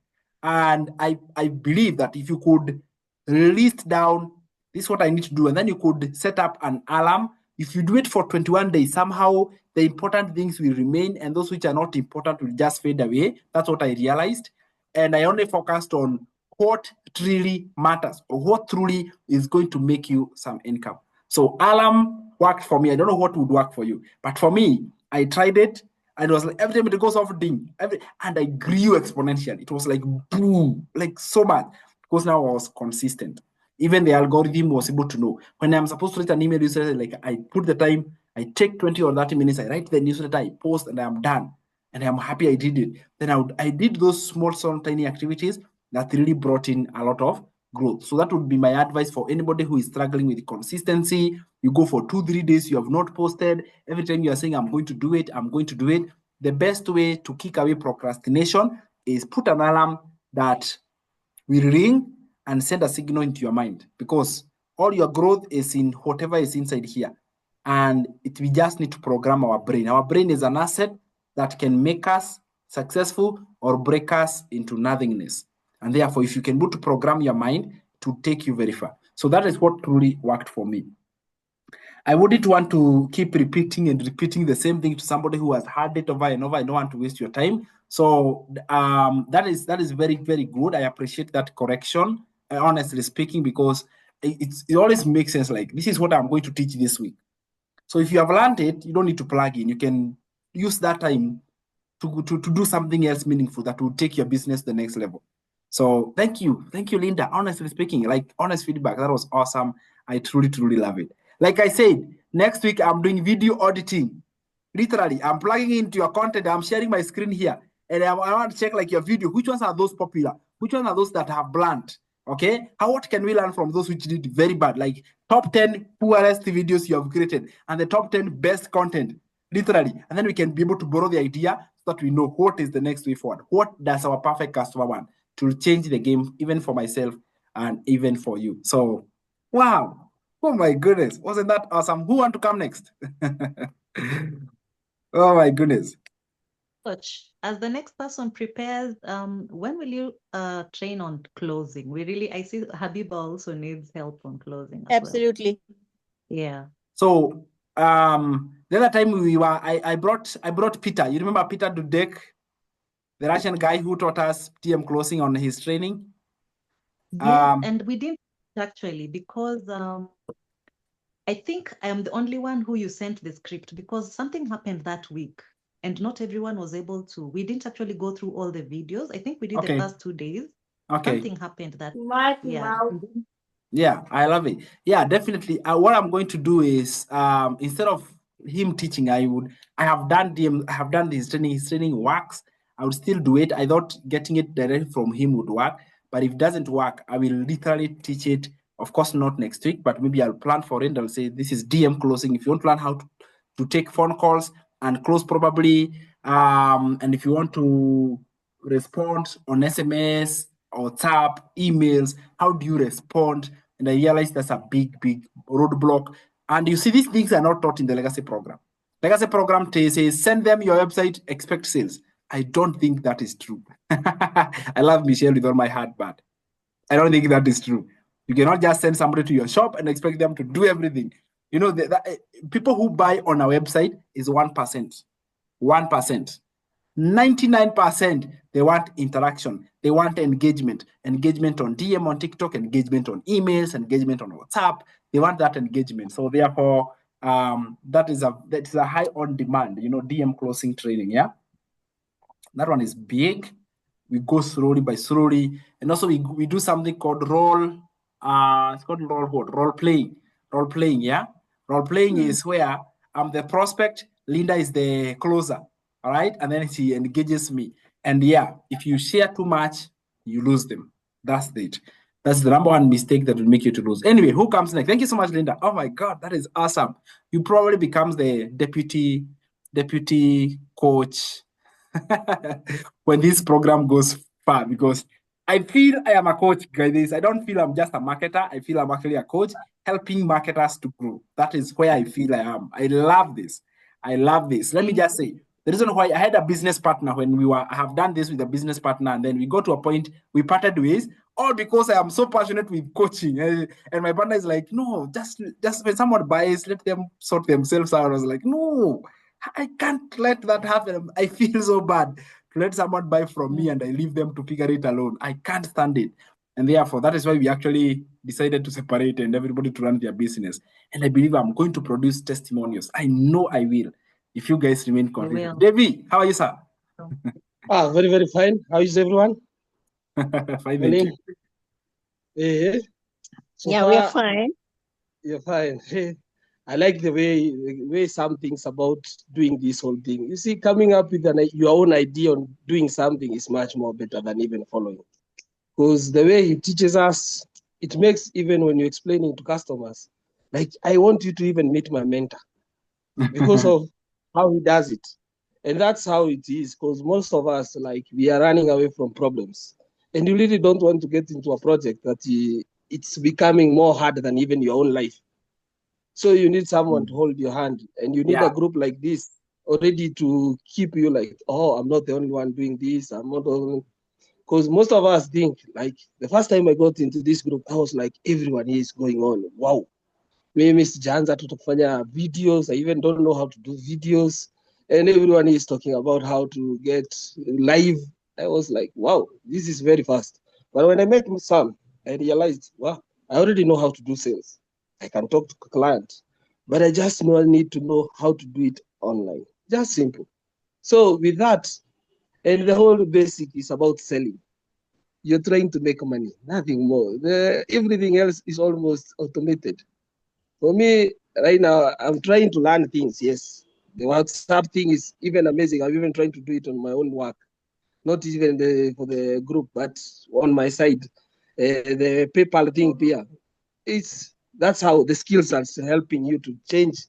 And I believe that if you could list down, this is what I need to do, and then you could set up an alarm. If you do it for 21 days, somehow the important things will remain, and those which are not important will just fade away. That's what I realized. And I only focused on what truly matters or what truly is going to make you some income. So alarm worked for me. I don't know what would work for you, but for me, I tried it. And it was like every time it goes off, ding, and I grew exponentially. It was like boom, like so much, because now I was consistent. Even the algorithm was able to know when I'm supposed to write an email newsletter, like I put the time, I take 20 or 30 minutes, I write the newsletter, I post, and I'm done. And I'm happy I did it. Then I did those small, tiny activities that really brought in a lot of growth. So that would be my advice for anybody who is struggling with consistency. You go for 2-3 days, you have not posted. Every time you are saying, I'm going to do it, I'm going to do it. The best way to kick away procrastination is put an alarm that will ring and send a signal into your mind, because all your growth is in whatever is inside here. And we just need to program our brain. Our brain is an asset that can make us successful or break us into nothingness. And therefore, if you can able to program your mind, to take you very far. So that is what truly worked for me. I wouldn't want to keep repeating the same thing to somebody who has heard it over and over. I don't want to waste your time. So that is very, very good. I appreciate that correction, honestly speaking, because it always makes sense. Like, this is what I'm going to teach this week. So if you have learned it, you don't need to plug in. You can use that time to do something else meaningful that will take your business to the next level. So thank you, Linda. Honestly speaking, like, honest feedback, that was awesome. I truly, truly love it. Like I said, next week I'm doing video auditing. Literally, I'm plugging into your content. I'm sharing my screen here, and I want to check like your video. Which ones are those popular? Which ones are those that have blunt? Okay, what can we learn from those which did very bad? Like top 10 poorest videos you have created and the top 10 best content, literally. And then we can be able to borrow the idea so that we know what is the next way forward. What does our perfect customer want to change the game, even for myself and even for you? So, wow. Oh my goodness. Wasn't that awesome? Who want to come next? Oh my goodness. Coach, as the next person prepares, when will you train on closing? I see Habiba also needs help on closing as Absolutely. well. Yeah. So the other time I brought Peter. You remember Peter Dudek, the Russian guy who taught us TM closing on his training? Yes, and we didn't actually, because I think I am the only one who you sent the script, because something happened that week and not everyone was able to. We didn't actually go through all the videos. I think we did the first 2 days. Okay. Something happened that. Yeah, I love it. Yeah, definitely. What I'm going to do is instead of him teaching, I have done his training. His training works. I would still do it. I thought getting it directly from him would work, but if it doesn't work, I will literally teach it. Of course, not next week, but maybe I'll plan for it. I'll say this is DM closing. If you want to learn how to take phone calls and close probably, and if you want to respond on SMS, WhatsApp, emails, how do you respond? And I realized that's a big roadblock. And you see, these things are not taught in the legacy program. Legacy program says, send them your website, expect sales. I don't think that is true. I love Michelle with all my heart, but I don't think that is true. You cannot just send somebody to your shop and expect them to do everything. You know, people who buy on our website is 1%. 1%. 99%, they want interaction. They want engagement. Engagement on DM, on TikTok, engagement on emails, engagement on WhatsApp. They want that engagement. So therefore, that is a high on demand, DM closing training. Yeah, that one is big. We go slowly by slowly, and also we do something called it's called role playing. Yeah, role playing is where I'm the prospect, Linda is the closer. All right, and then she engages me, and yeah, if you share too much, you lose them. That's it. That's the number one mistake that will make you to lose. Anyway, who comes next? Thank you so much, Linda. Oh my God, that is awesome. You probably becomes the deputy coach when this program goes far, because I feel I am a coach, guys. I don't feel I'm just a marketer. I feel I'm actually a coach helping marketers to grow. That is where I feel I am. I love this. Let me just say, the reason why I had a business partner when I have done this with a business partner, and then we got to a point we parted ways, all because I am so passionate with coaching. And my partner is like, no, just when someone buys, let them sort themselves out. I was like, no, I can't let that happen. I feel so bad to let someone buy from me and I leave them to figure it alone. I can't stand it. And therefore, that is why we actually decided to separate and everybody to run their business. And I believe I'm going to produce testimonials. I know I will, if you guys remain consistent. Devi, how are you, sir? Very, very fine. How is everyone? Fine, thank you. So yeah, we are fine. You're fine. I like the way some things about doing this whole thing. You see, coming up with your own idea on doing something is much more better than even following. Because the way he teaches us, it makes, even when you're explaining to customers, like, I want you to even meet my mentor because of how he does it. And that's how it is, because most of us, like, we are running away from problems. And you really don't want to get into a project that it's becoming more hard than even your own life. So you need someone to hold your hand, and you need a group like this already to keep you like, oh, I'm not the only one doing this. I'm not the only. Because most of us think, like, the first time I got into this group, I was like, everyone is going on. Wow. Mimi sijaanza tu kufanya videos. I even don't know how to do videos. And everyone is talking about how to get live. I was like, wow, this is very fast. But when I met Sam, I realized, wow, I already know how to do sales. I can talk to clients, but I just need to know how to do it online. Just simple. So with that, and the whole basic is about selling. You're trying to make money, nothing more. Everything else is almost automated. For me, right now, I'm trying to learn things, yes. The WhatsApp thing is even amazing. I'm even trying to do it on my own work. Not even for the group, but on my side. The PayPal thing here. That's how the skills are helping you to change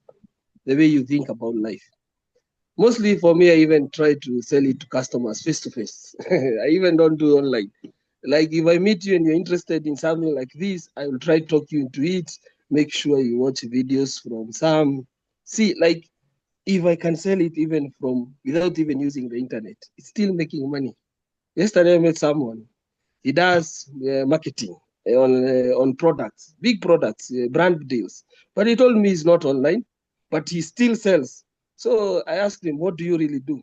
the way you think about life. Mostly for me, I even try to sell it to customers face to face. I even don't do online. Like, if I meet you and you're interested in something like this, I will try to talk you into it. Make sure you watch videos from some. See, like, if I can sell it even from without even using the internet, it's still making money. Yesterday I met someone. He does marketing on products, big products, brand deals. But he told me he's not online, but he still sells. So I asked him, what do you really do?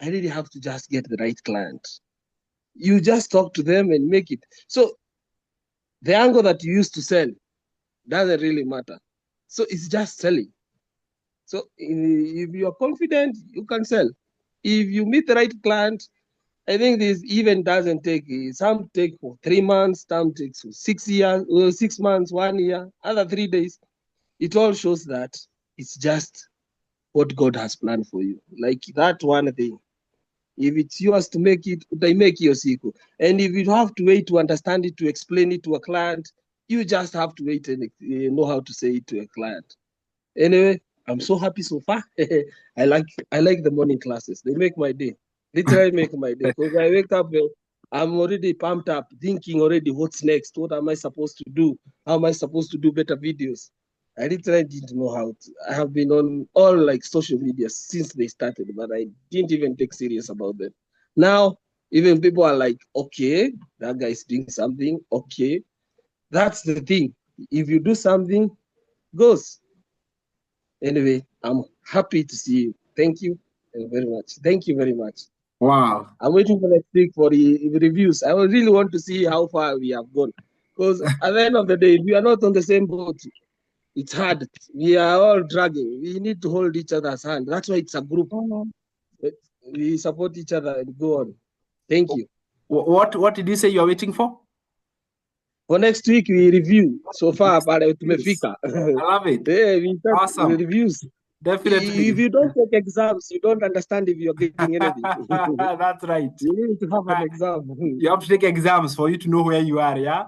I really have to just get the right client. You just talk to them and make it. So the angle that you used to sell doesn't really matter. So it's just selling. So if you're confident, you can sell. If you meet the right client, I think this even doesn't take, some take for 3 months, some takes for 6 years, 6 months, 1 year, other 3 days. It all shows that it's just what God has planned for you. Like that one thing. If it's yours to make it, they make your sequel. And if you have to wait to understand it, to explain it to a client, you just have to wait and know how to say it to a client. Anyway, I'm so happy so far. I like the morning classes. They make my day. Literally make my day. Because I wake up, I'm already pumped up, thinking already what's next. What am I supposed to do? How am I supposed to do better videos? I literally didn't know how to. I have been on all like social media since they started, but I didn't even take serious about them. Now, even people are like, okay, that guy is doing something. Okay. That's the thing. If you do something, goes. Anyway, I'm happy to see you. Thank you very much. Thank you very much. Wow. I'm waiting for next week for the reviews. I really want to see how far we have gone. Because at the end of the day, we are not on the same boat. It's hard. We are all dragging. We need to hold each other's hand. That's why it's a group. We support each other and go on. Thank you. What did you say you're waiting for? For next week, we review. So far, pale Yes. tumefika. I love it. Yeah, we start Awesome. reviews. Definitely. If you don't take exams, you don't understand if you're getting anything. That's right. You need to have an exam. You have to take exams for you to know where you are, yeah?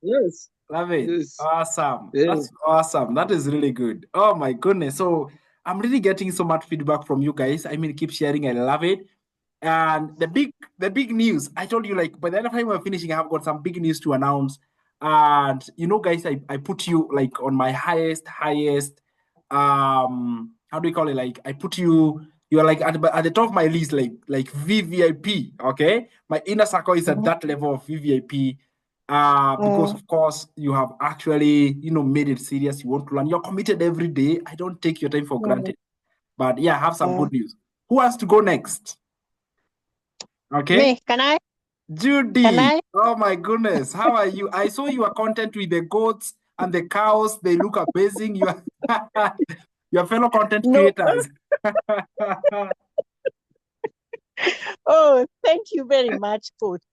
Yes. Love it. Yes. Awesome. Yeah. That's awesome. That is really good. Oh my goodness. So I'm really getting so much feedback from you guys. I mean, keep sharing. I love it. And the big news, I told you, like, by the end of time we're finishing, I have got some big news to announce. And you know, guys, I put you like on my highest, how do we call it? Like, I put you're like at the top of my list, like VVIP. Okay. My inner circle is at that level of VVIP. Because of course you have actually, made it serious. You want to learn. You're committed every day. I don't take your time for granted. But yeah, I have some good news. Who wants to go next? Okay. Me, can I? Judy. Can I? Oh my goodness. How are you? I saw your content with the goats and the cows. They look amazing. Your fellow content creators. Oh, thank you very much, Coach.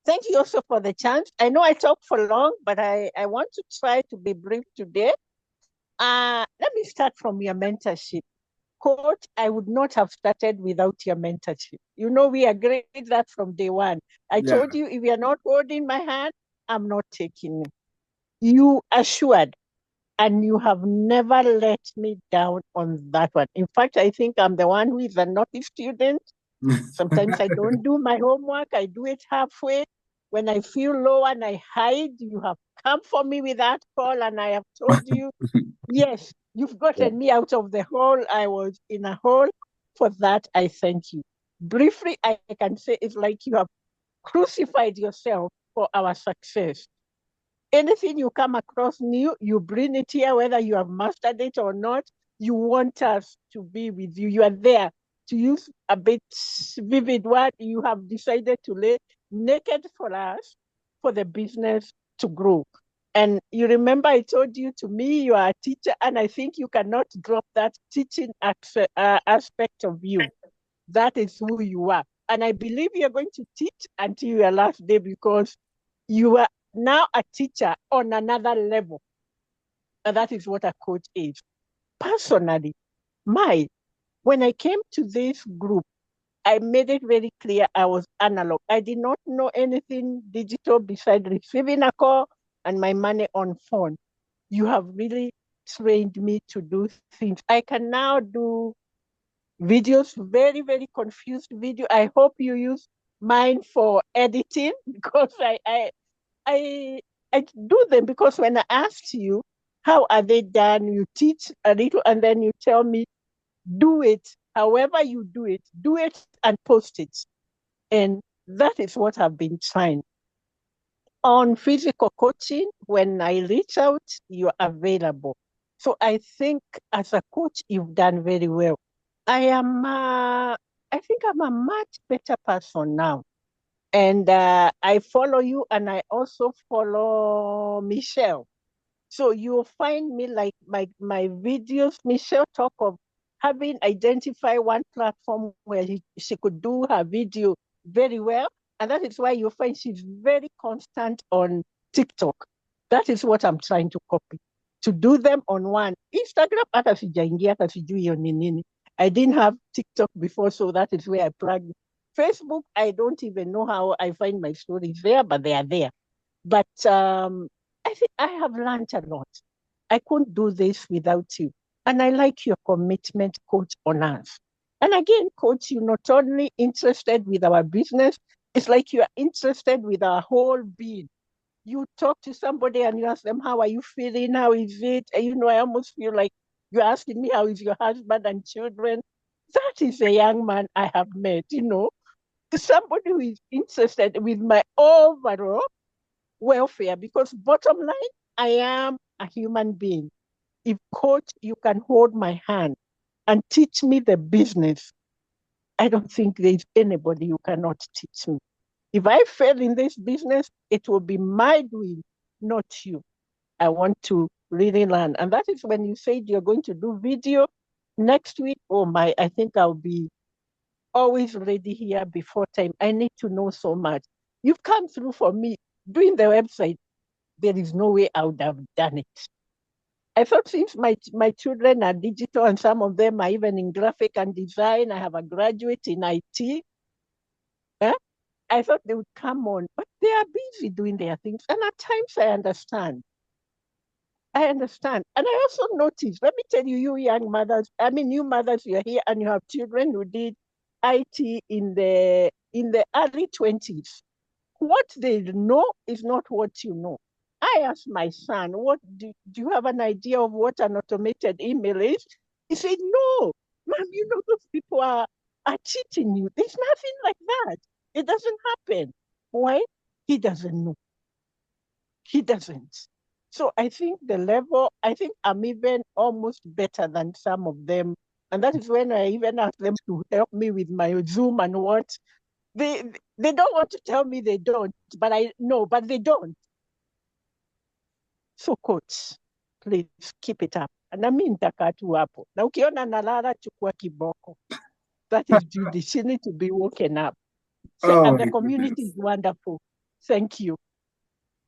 Thank you also for the chance. I know I talk for long, but I want to try to be brief today. Let me start from your mentorship. Coach, I would not have started without your mentorship. You know, we agreed that from day one. I told you, if you're not holding my hand, I'm not taking it. You assured, and you have never let me down on that one. In fact, I think I'm the one who is a naughty student. Sometimes I don't do my homework. I do it halfway. When I feel low and I hide, you have come for me with that call, and I have told you, yes, you've gotten me out of the hole. I was in a hole. For that, I thank you. Briefly, I can say it's like you have crucified yourself for our success. Anything you come across new, you bring it here, whether you have mastered it or not. You want us to be with you. You are there. To use a bit vivid word, you have decided to lay naked for us, for the business to grow. And you remember I told you, to me, you are a teacher, and I think you cannot drop that teaching aspect of you. That is who you are. And I believe you're going to teach until your last day, because you are now a teacher on another level. And that is what a coach is. Personally, when I came to this group, I made it very clear I was analog. I did not know anything digital besides receiving a call and my money on phone. You have really trained me to do things. I can now do videos, very, very confused video. I hope you use mine for editing, because I do them, because when I asked you, how are they done? You teach a little and then you tell me, do it. However you do it and post it. And that is what I've been trying. On physical coaching, when I reach out, you're available. So I think as a coach, you've done very well. I think I'm a much better person now. And I follow you, and I also follow Michelle. So you'll find me like my videos. Michelle talk of having identified one platform where she could do her video very well. And that is why you find she's very constant on TikTok. That is what I'm trying to copy. To do them on one. Instagram, hata sijaingia, hata sijui hiyo ni nini. I didn't have TikTok before, so that is where I plugged. Facebook, I don't even know how I find my stories there, but they are there. But I think I have learned a lot. I couldn't do this without you. And I like your commitment, Coach, on us. And again, Coach, you're not only interested with our business, it's like you are interested with our whole being. You talk to somebody and you ask them, how are you feeling? How is it? And, I almost feel like you're asking me, how is your husband and children? That is a young man I have met, somebody who is interested with my overall welfare, because bottom line, I am a human being. If Coach, you can hold my hand and teach me the business, I don't think there's anybody who cannot teach me. If I fail in this business, it will be my doing, not you. I want to really learn. And that is when you said you're going to do video next week. Oh my, I think I'll be always ready here before time. I need to know so much. You've come through for me doing the website. There is no way I would have done it. I thought since my children are digital and some of them are even in graphic and design, I have a graduate in IT. I thought they would come on, but they are busy doing their things. And at times I understand. I understand. And I also noticed, let me tell you, you young mothers, I mean, you mothers, you're here and you have children who did IT in the early 20s. What they know is not what you know. I asked my son, "What do you have an idea of what an automated email is?" He said, "No, Mom, you know those people are cheating you. There's nothing like that. It doesn't happen." Why? He doesn't know. He doesn't. So I think I think I'm even almost better than some of them. And that is when I even asked them to help me with my Zoom and what. They don't want to tell me they don't, but I know, but they don't. So coach, please keep it up. Na mimi nitakaa tu hapo. Na ukiona nalala chukua kiboko. That is Judy. She needs to be woken up. So, Oh and the my community goodness. is wonderful. Thank you.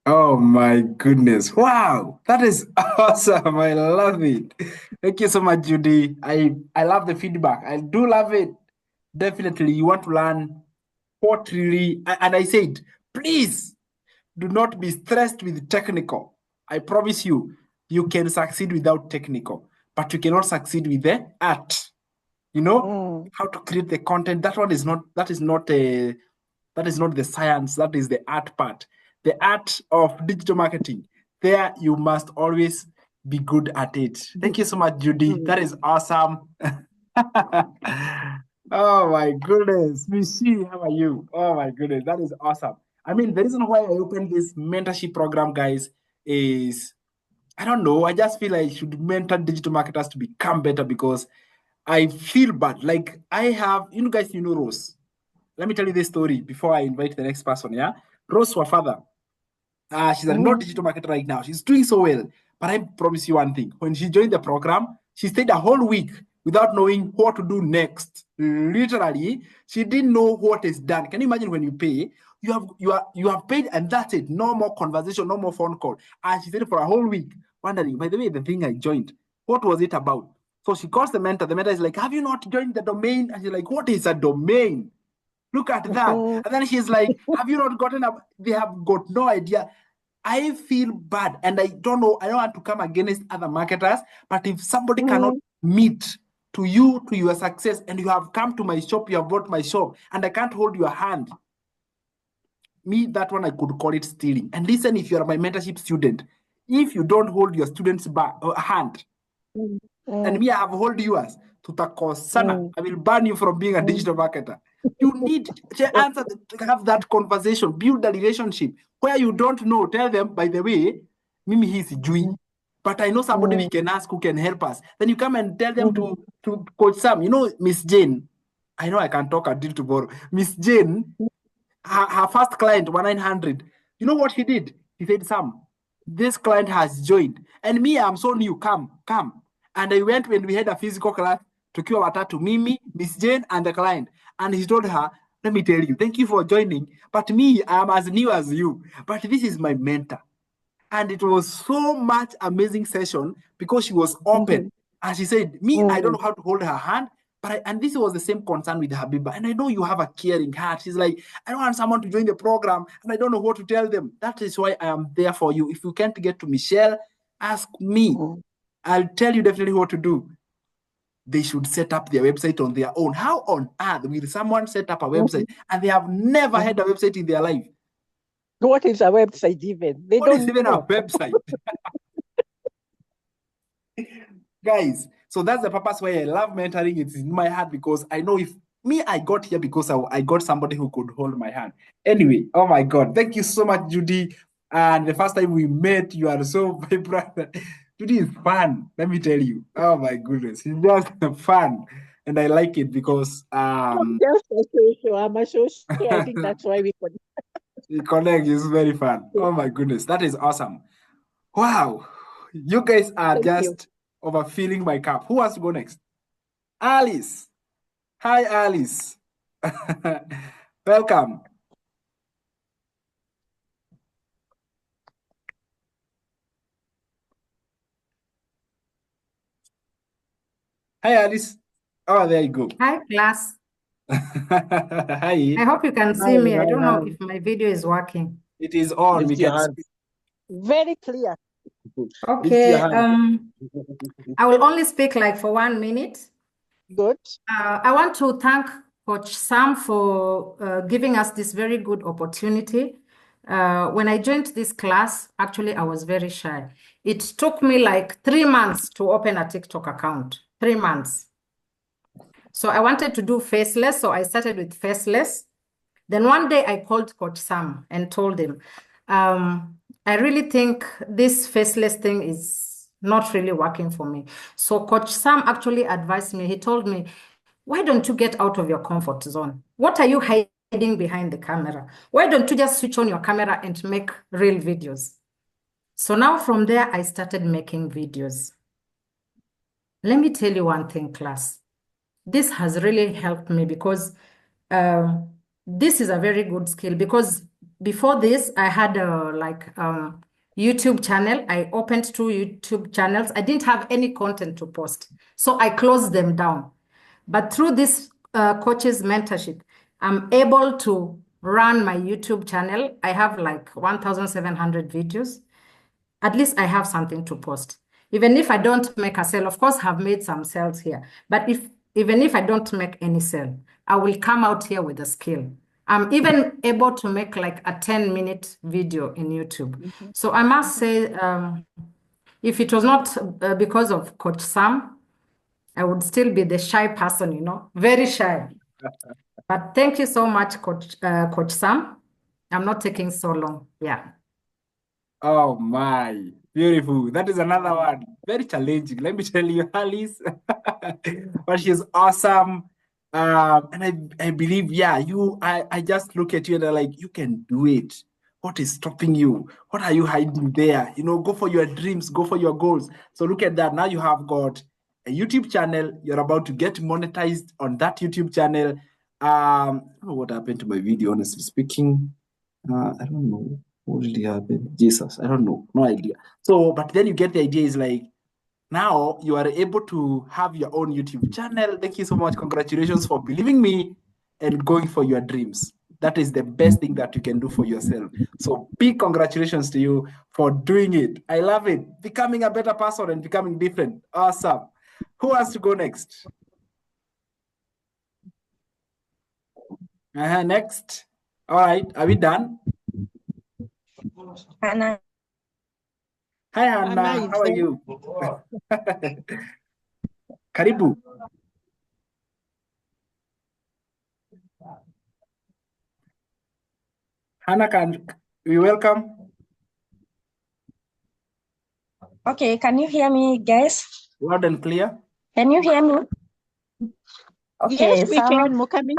Oh my goodness. Wow. That is awesome. I love it. Thank you so much, Judy. I love the feedback. I do love it. Definitely. You want to learn what really, and I said, please do not be stressed with technical. I promise you, you can succeed without technical, but you cannot succeed with the art. You know, how to create the content. That is not the science, that is the art part. The art of digital marketing. There you must always be good at it. Thank you so much, Judy. That is awesome. Oh my goodness. Michi, how are you? Oh my goodness. That is awesome. I mean, the reason why I opened this mentorship program, guys, is I don't know. I just feel I should mentor digital marketers to become better because I feel bad. Like I have, guys, Rose. Let me tell you this story before I invite the next person. Yeah, Rose, her father. She's a not digital marketer right now. She's doing so well. But I promise you one thing. When she joined the program, she stayed a whole week without knowing what to do next. Literally, she didn't know what is done. Can you imagine when you pay? You have paid and that's it. No more conversation, no more phone call. And she stayed for a whole week, wondering, by the way, the thing I joined, what was it about? So she calls the mentor. The mentor is like, have you not joined the domain? And she's like, what is a domain? Look at that. And then she's like, have you not gotten up? They have got no idea. I feel bad and I don't know. I don't want to come against other marketers, but if somebody cannot meet to you, to your success, and you have come to my shop, you have bought my shop, and I can't hold your hand, me, that one, I could call it stealing. And listen, if you are my mentorship student, if you don't hold your student's hand, and me, I have hold yours, tutakosana. I will ban you from being a digital marketer. You need to answer, have that conversation, build a relationship where you don't know. Tell them, by the way, Mimi he is doing, but I know somebody we can ask who can help us. Then you come and tell them to Coach Sam. Miss Jane. I know I can talk a deal tomorrow. Miss Jane, her first client, 1-900. You know what he did? He said, Sam, this client has joined. And me, I'm so new. Come. And I went when we had a physical class to watatu, Mimi, Miss Jane, and the client. And he told her, let me tell you, thank you for joining. But me, I am as new as you. But this is my mentor. And it was so much amazing session because she was open. And she said, me, I don't know how to hold her hand. But and this was the same concern with Habiba. And I know you have a caring heart. She's like, I don't want someone to join the program and I don't know what to tell them. That is why I am there for you. If you can't get to Michelle, ask me. I'll tell you definitely what to do. They should set up their website on their own. How on earth will someone set up a website and they have never had a website in their life? What is a website even? They What don't is even know. a website? Guys, so that's the purpose why I love mentoring. It's in my heart because I know if me, I got here because I got somebody who could hold my hand. Anyway, oh my God. Thank you so much, Judy. And the first time we met, you are so vibrant. Judy is fun, let me tell you. Oh my goodness. She's just fun. And I like it because I'm just a social. I'm a social. I think that's why we could. the connect is very fun. Oh my goodness. That is awesome. Wow. You guys are Thank you. just overfilling my cup. Who wants to go next? Alice. Hi, Alice. Welcome. Hi, Alice. Oh, there you go. Hi, class. Hi. I hope you can see Hi, me. I hi, don't know hi. if my video is working. It is on. We Lift your can hand. speak. Very clear. Lift Okay, your hand. I will only speak like for 1 minute. Good. I want to thank Coach Sam for giving us this very good opportunity. When I joined this class, actually, I was very shy. It took me like 3 months to open a TikTok account. 3 months. So I wanted to do faceless, so I started with faceless. Then one day I called Coach Sam and told him, I really think this faceless thing is not really working for me. So Coach Sam actually advised me. He told me, why don't you get out of your comfort zone? What are you hiding behind the camera? Why don't you just switch on your camera and make real videos? So now from there, I started making videos. Let me tell you one thing, class. This has really helped me because this is a very good skill, because before this I had a YouTube channel. I opened 2 YouTube channels. I didn't have any content to post, so I closed them down. But through this coach's mentorship, I'm able to run my YouTube channel. I have like 1,700 videos. At least I have something to post. Even if I don't make a sale, of course, I've made some sales here. But even if I don't make any sale, I will come out here with a skill. I'm even able to make like a 10-minute video in YouTube. So I must say, if it was not because of Coach Sam, I would still be the shy person, very shy. But thank you so much, Coach Sam. I'm not taking so long. Yeah. Oh my, beautiful. That is another one. Very challenging. Let me tell you, Alice. But she's awesome. And I believe, yeah, I just look at you and I'm like, you can do it. What is stopping you? What are you hiding there? Go for your dreams, go for your goals. So look at that. Now you have got a YouTube channel. You're about to get monetized on that YouTube channel. I don't know what happened to my video, honestly speaking. I don't know what really happened. Jesus, I don't know. No idea. So, but then you get the idea is like, now you are able to have your own YouTube channel. Thank you so much. Congratulations for believing me and going for your dreams. That is the best thing that you can do for yourself. So big congratulations to you for doing it. I love it. Becoming a better person and becoming different. Awesome. Who wants to go next? Next. All right. Are we done? Hannah. Hi, Hannah. Hannah is How are there. you? Karibu. Hannah, can we welcome? Okay, can you hear me, guys? Loud and clear. Can you hear me? Okay, Yes, we so can, Mukami.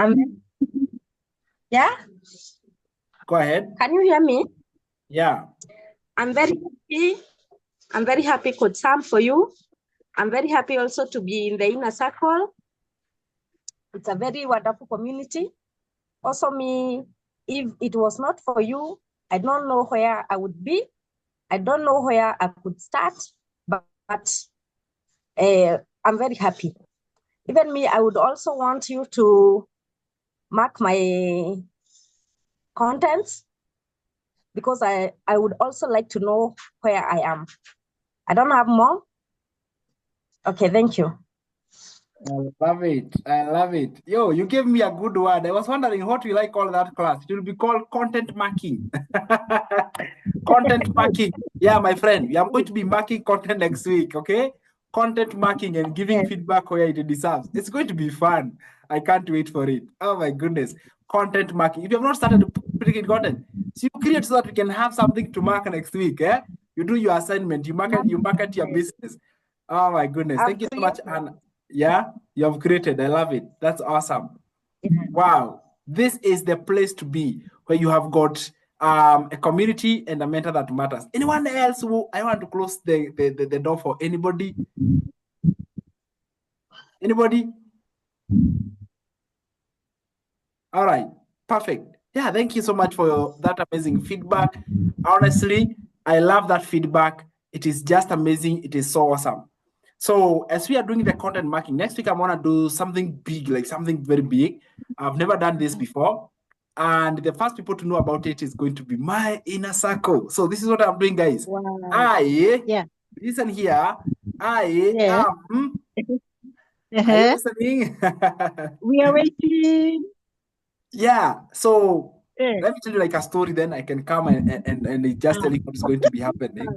Yeah, Go ahead. can you hear me? Yeah. I'm very happy. I'm very happy, Coach Sam, for you. I'm very happy also to be in the inner circle. It's a very wonderful community. Also, me, if it was not for you, I don't know where I would be. I don't know where I could start, but I'm very happy. Even me, I would also want you to mark my contents, because I would also like to know where I am. I don't have more. Okay, thank you. I love it. I love it. Yo, you gave me a good word. I was wondering what will I call that class. It will be called content marking. Content marking. Yeah, my friend. I'm going to be marking content next week, okay? Content marking and giving feedback where it deserves. It's going to be fun. I can't wait for it. Oh my goodness. Content marking. If you have not started putting in content, so you create so that we can have something to mark next week. Eh? You do your assignment, you market your business. Oh my goodness. Thank you so much, Anna. Yeah, you have created. I love it. That's awesome. Wow. This is the place to be, where you have got a community and a mentor that matters. Anyone else who I want to close the door for anybody? Anybody? All right, perfect. Yeah, thank you so much for that amazing feedback. Honestly, I love that feedback. It is just amazing. It is so awesome. So as we are doing the content marking, next week I want to do something big, like something very big. I've never done this before. And the first people to know about it is going to be my inner circle. So this is what I'm doing, guys. Wow. Yeah. Listen here. I Yeah. am. Are you Uh-huh. listening? We are waiting. Yeah. So Yeah. let me tell you like a story, then I can come and just tell you what's going to be happening.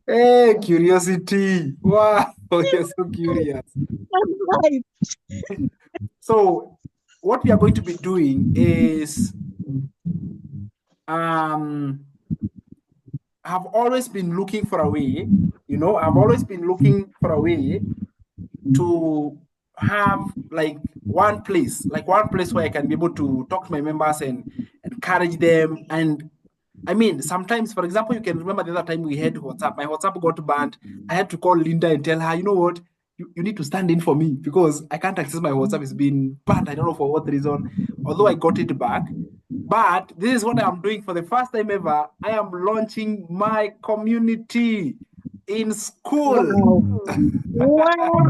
Hey, curiosity. Wow, you're so curious. Right. So what we are going to be doing is I've always been looking for a way, I've always been looking for a way to have like one place where I can be able to talk to my members and encourage them. And I mean, sometimes, for example, you can remember the other time we had WhatsApp. My WhatsApp got banned. I had to call Linda and tell her, you know what, you need to stand in for me because I can't access my WhatsApp. It's been banned. I don't know for what reason, although I got it back. But this is what I'm doing for the first time ever. I am launching my community in school. Wow.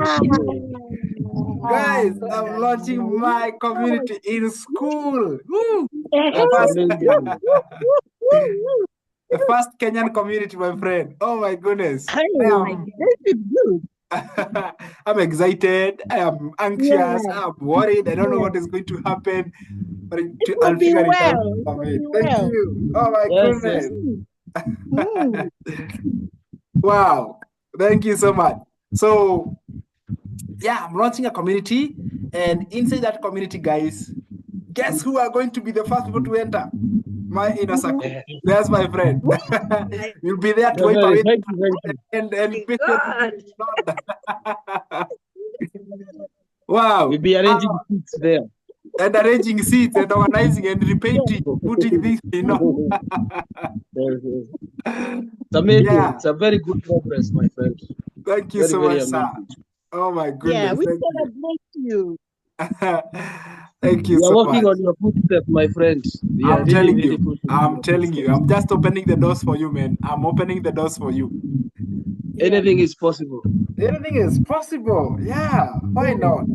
Guys, I'm launching my community in school. Woo! That's amazing. The first Kenyan community, my friend. Oh my goodness. Hey, this is good. I'm excited. I am anxious. I'm worried. I don't know what is going to happen, but I'll Will be figure it out. well. It will be Thank well. you. Oh my Yes, goodness. yes. Wow. Thank you so much. So, yeah, I'm launching a community, and inside that community, guys, guess who are going to be the first people to enter? My inner circle. There's my friend. You'll be there to wipe away Thank you. and make God. sure. Wow. We'll be arranging seats there. And arranging seats and organizing and repainting, putting things, It's amazing. Yeah. It's a very good progress, my friend. Thank you Very, so very much, sir. amazing. Oh my goodness. Yeah, we Thank celebrate you. Thank you We are so working much. on your footsteps, my friend. We are I'm really, telling really you. pushing I'm your telling you. footsteps. I'm just opening the doors for you, man. I'm opening the doors for you. Anything is possible. Anything is possible. Yeah. Why not?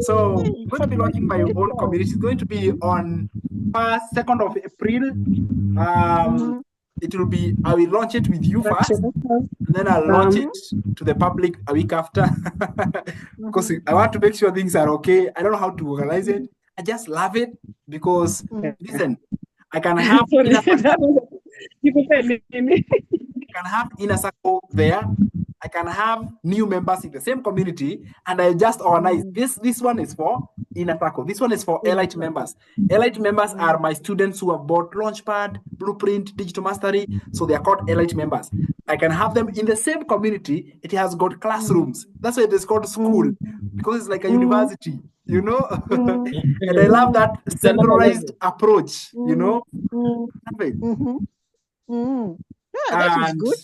So I'm going to be launching my own community. It's going to be on 2nd of April. It will be, I will launch it with you first, and then I'll launch it to the public a week after. Because I want to make sure things are okay. I don't know how to organize it. I just love it because, listen, I can have inner circle there. I can have new members in the same community, and I just organize this one is for inner circle. This one is for elite members. Elite members are my students who have bought Launchpad, Blueprint, Digital Mastery, so they are called elite members. I can have them in the same community. It has got classrooms. That's why it is called school, because it's like a university, And I love that centralized approach, Yeah, that is good.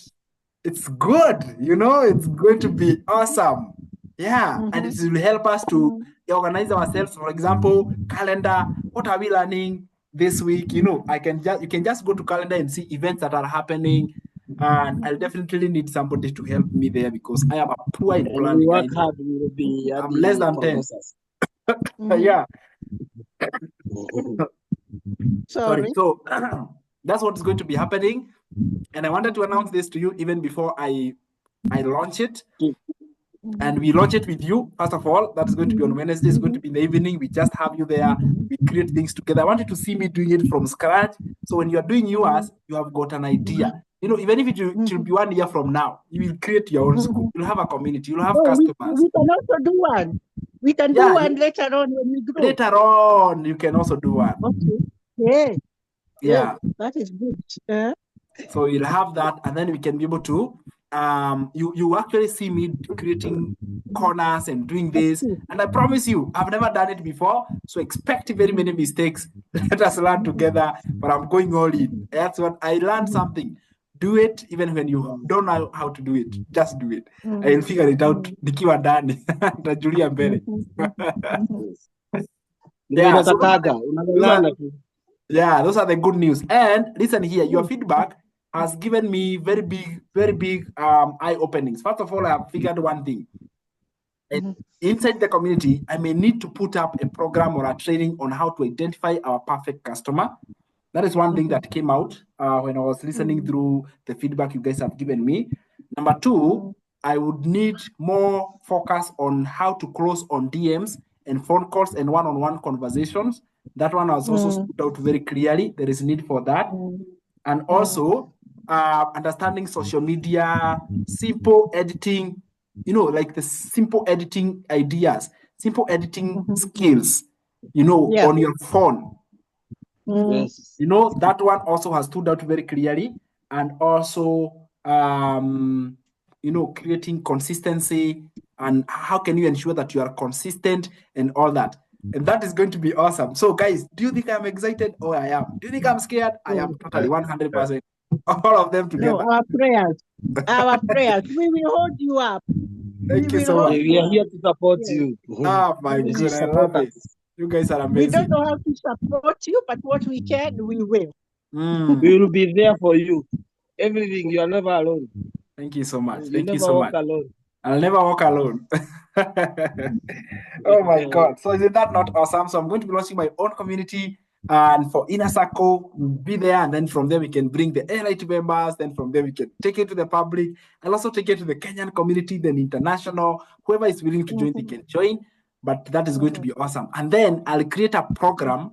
It's good, it's going to be awesome. Yeah, and it will help us to organize ourselves. For example, calendar. What are we learning this week? You can just go to calendar and see events that are happening. And I'll definitely need somebody to help me there because I am a poor in planning. We work hard. We will be I'm less than 10. Yeah. Sorry. So that's what's going to be happening. And I wanted to announce this to you even before I launch it. And we launch it with you. First of all, that is going to be on Wednesday. It's going to be in the evening. We just have you there. We create things together. I want you to see me doing it from scratch. So when you are doing yours, you have got an idea. Even if it will be 1 year from now, you will create your own school. You'll have a community. You'll have customers. We can also do one. We can do one later on when we grow. Later on, you can also do one. Okay. Yeah. That is good. So you'll have that, and then we can be able to you actually see me creating corners and doing this. And I promise you, I've never done it before. So expect very many mistakes. Let us learn together, but I'm going all in. That's what I learned something. Do it even when you don't know how to do it. Just do it. I will figure it out. Nikiwa ndani. Nitajulia mbele. Yeah, so those are the good news. And listen here, your feedback has given me very big eye openings. First of all, I have figured one thing. Inside the community, I may need to put up a program or a training on how to identify our perfect customer. That is one thing that came out when I was listening through the feedback you guys have given me. Number two, I would need more focus on how to close on DMs and phone calls and one-on-one conversations. That one was also stood out very clearly. There is need for that. And also understanding social media, simple editing, like the simple editing ideas, simple editing skills, on your phone. Yes. That one also has stood out very clearly. And also, creating consistency and how can you ensure that you are consistent and all that. And that is going to be awesome. So guys, do you think I'm excited? Oh, I am. Do you think I'm scared? I am totally 100%. All of them together. No, our prayers. We will hold you up. Thank you so much. We are here to support you. Oh my goodness, I love it. You guys are amazing. We don't know how to support you, but what we can, we will. We will be there for you. Everything, you are never alone. Thank you so much. You Thank never you so walk much. alone. I'll never walk alone. Oh my God. So is that not awesome? So I'm going to be launching my own community, and for Inner Circle, we'll be there, and then from there we can bring the LIT members, then from there we can take it to the public, and also take it to the Kenyan community, then international. Whoever is willing to join, they can join. But that is going to be awesome. And then I'll create a program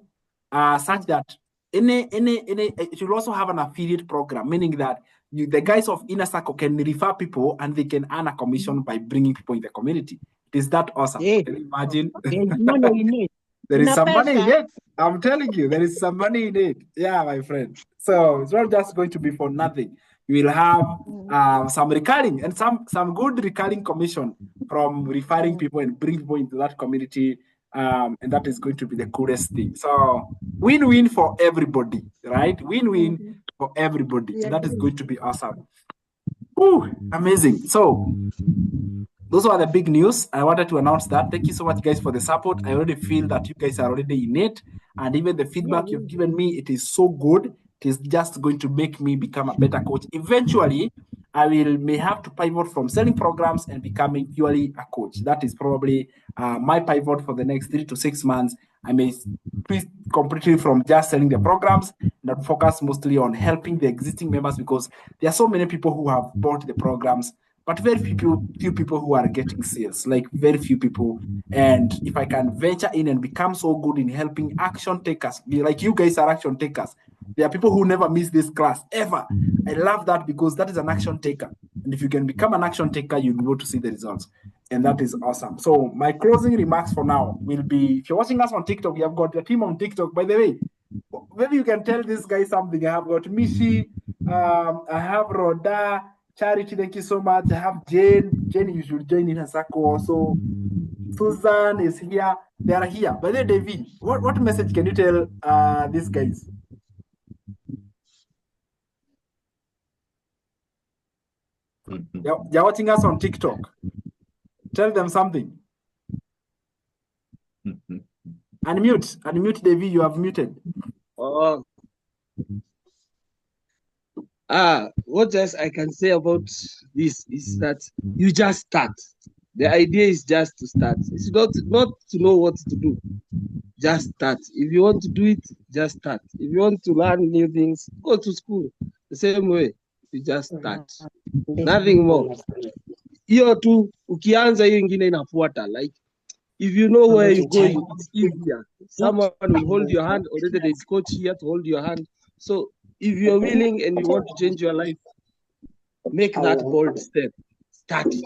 such that it will also have an affiliate program, meaning that the guys of Inner Circle can refer people and they can earn a commission by bringing people in the community. Is that awesome? Yeah. Can you imagine? There's money in it. There is some money in it. I'm telling you, there is some money in it. Yeah, my friend. So it's not just going to be for nothing. You will have some recurring and some good recurring commission from referring people and bring people into that community. And that is going to be the coolest thing. So win-win for everybody, right? Win-win for everybody. Yeah. And that is going to be awesome. Ooh, amazing. So those are the big news. I wanted to announce that. Thank you so much, guys, for the support. I already feel that you guys are already in it. And even the feedback you've given me, it is so good. It is just going to make me become a better coach. Eventually, I may have to pivot from selling programs and becoming purely a coach. That is probably my pivot for the next 3 to 6 months. I may switch completely from just selling the programs and focus mostly on helping the existing members, because there are so many people who have bought the programs, but very few people who are getting sales, like very few people. And if I can venture in and become so good in helping action takers, like you guys are action takers. There are people who never miss this class, ever. I love that, because that is an action taker. And if you can become an action taker, you'll be able to see the results. And that is awesome. So my closing remarks for now will be, if you're watching us on TikTok, you have got your team on TikTok. By the way, maybe you can tell this guy something. I have got Mishi, I have Rhoda, Charity, thank you so much. I have Jane. Jane, you should join in a circle also. Susan is here. They are here. By the way, David, what message can you tell these guys? They're watching us on TikTok. Tell them something. Unmute, David. You have muted. What else I can say about this is that you just start. The idea is just to start. It's not to know what to do. Just start. If you want to do it, just start. If you want to learn new things, go to school. The same way, you just start. Nothing more. Hiyo tu ukianza hiyo ingine inafuata. Like if you know where you're going, it's easier. Someone will hold your hand. Already there's coach here to hold your hand. So if you're willing and you want to change your life, make that bold step. Start it.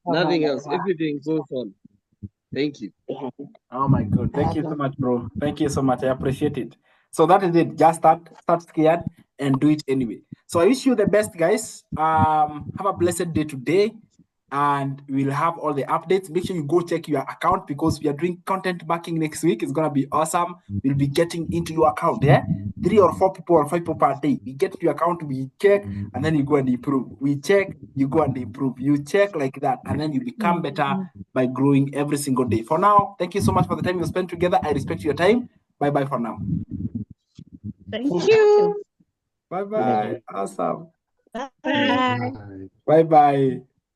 Nothing else. Everything goes on. Thank you. Oh my God. Thank you so much, bro. Thank you so much. I appreciate it. So that is it. Just start scared and do it anyway. So I wish you the best, guys. Have a blessed day today. and we'll have all the updates. Make sure you go check your account because we are doing content backing next week. It's gonna be awesome. We'll be getting into your account. Yeah, 3 or 4 people or 5 people per day. We get to your account, we check, and then you go and improve. We check, you go and improve. You check like that, and then you become better by growing every single day. For now, thank you so much for the time you spent together. I respect your time. Bye bye for now. Thank you. Bye bye. Awesome. Bye. Bye bye.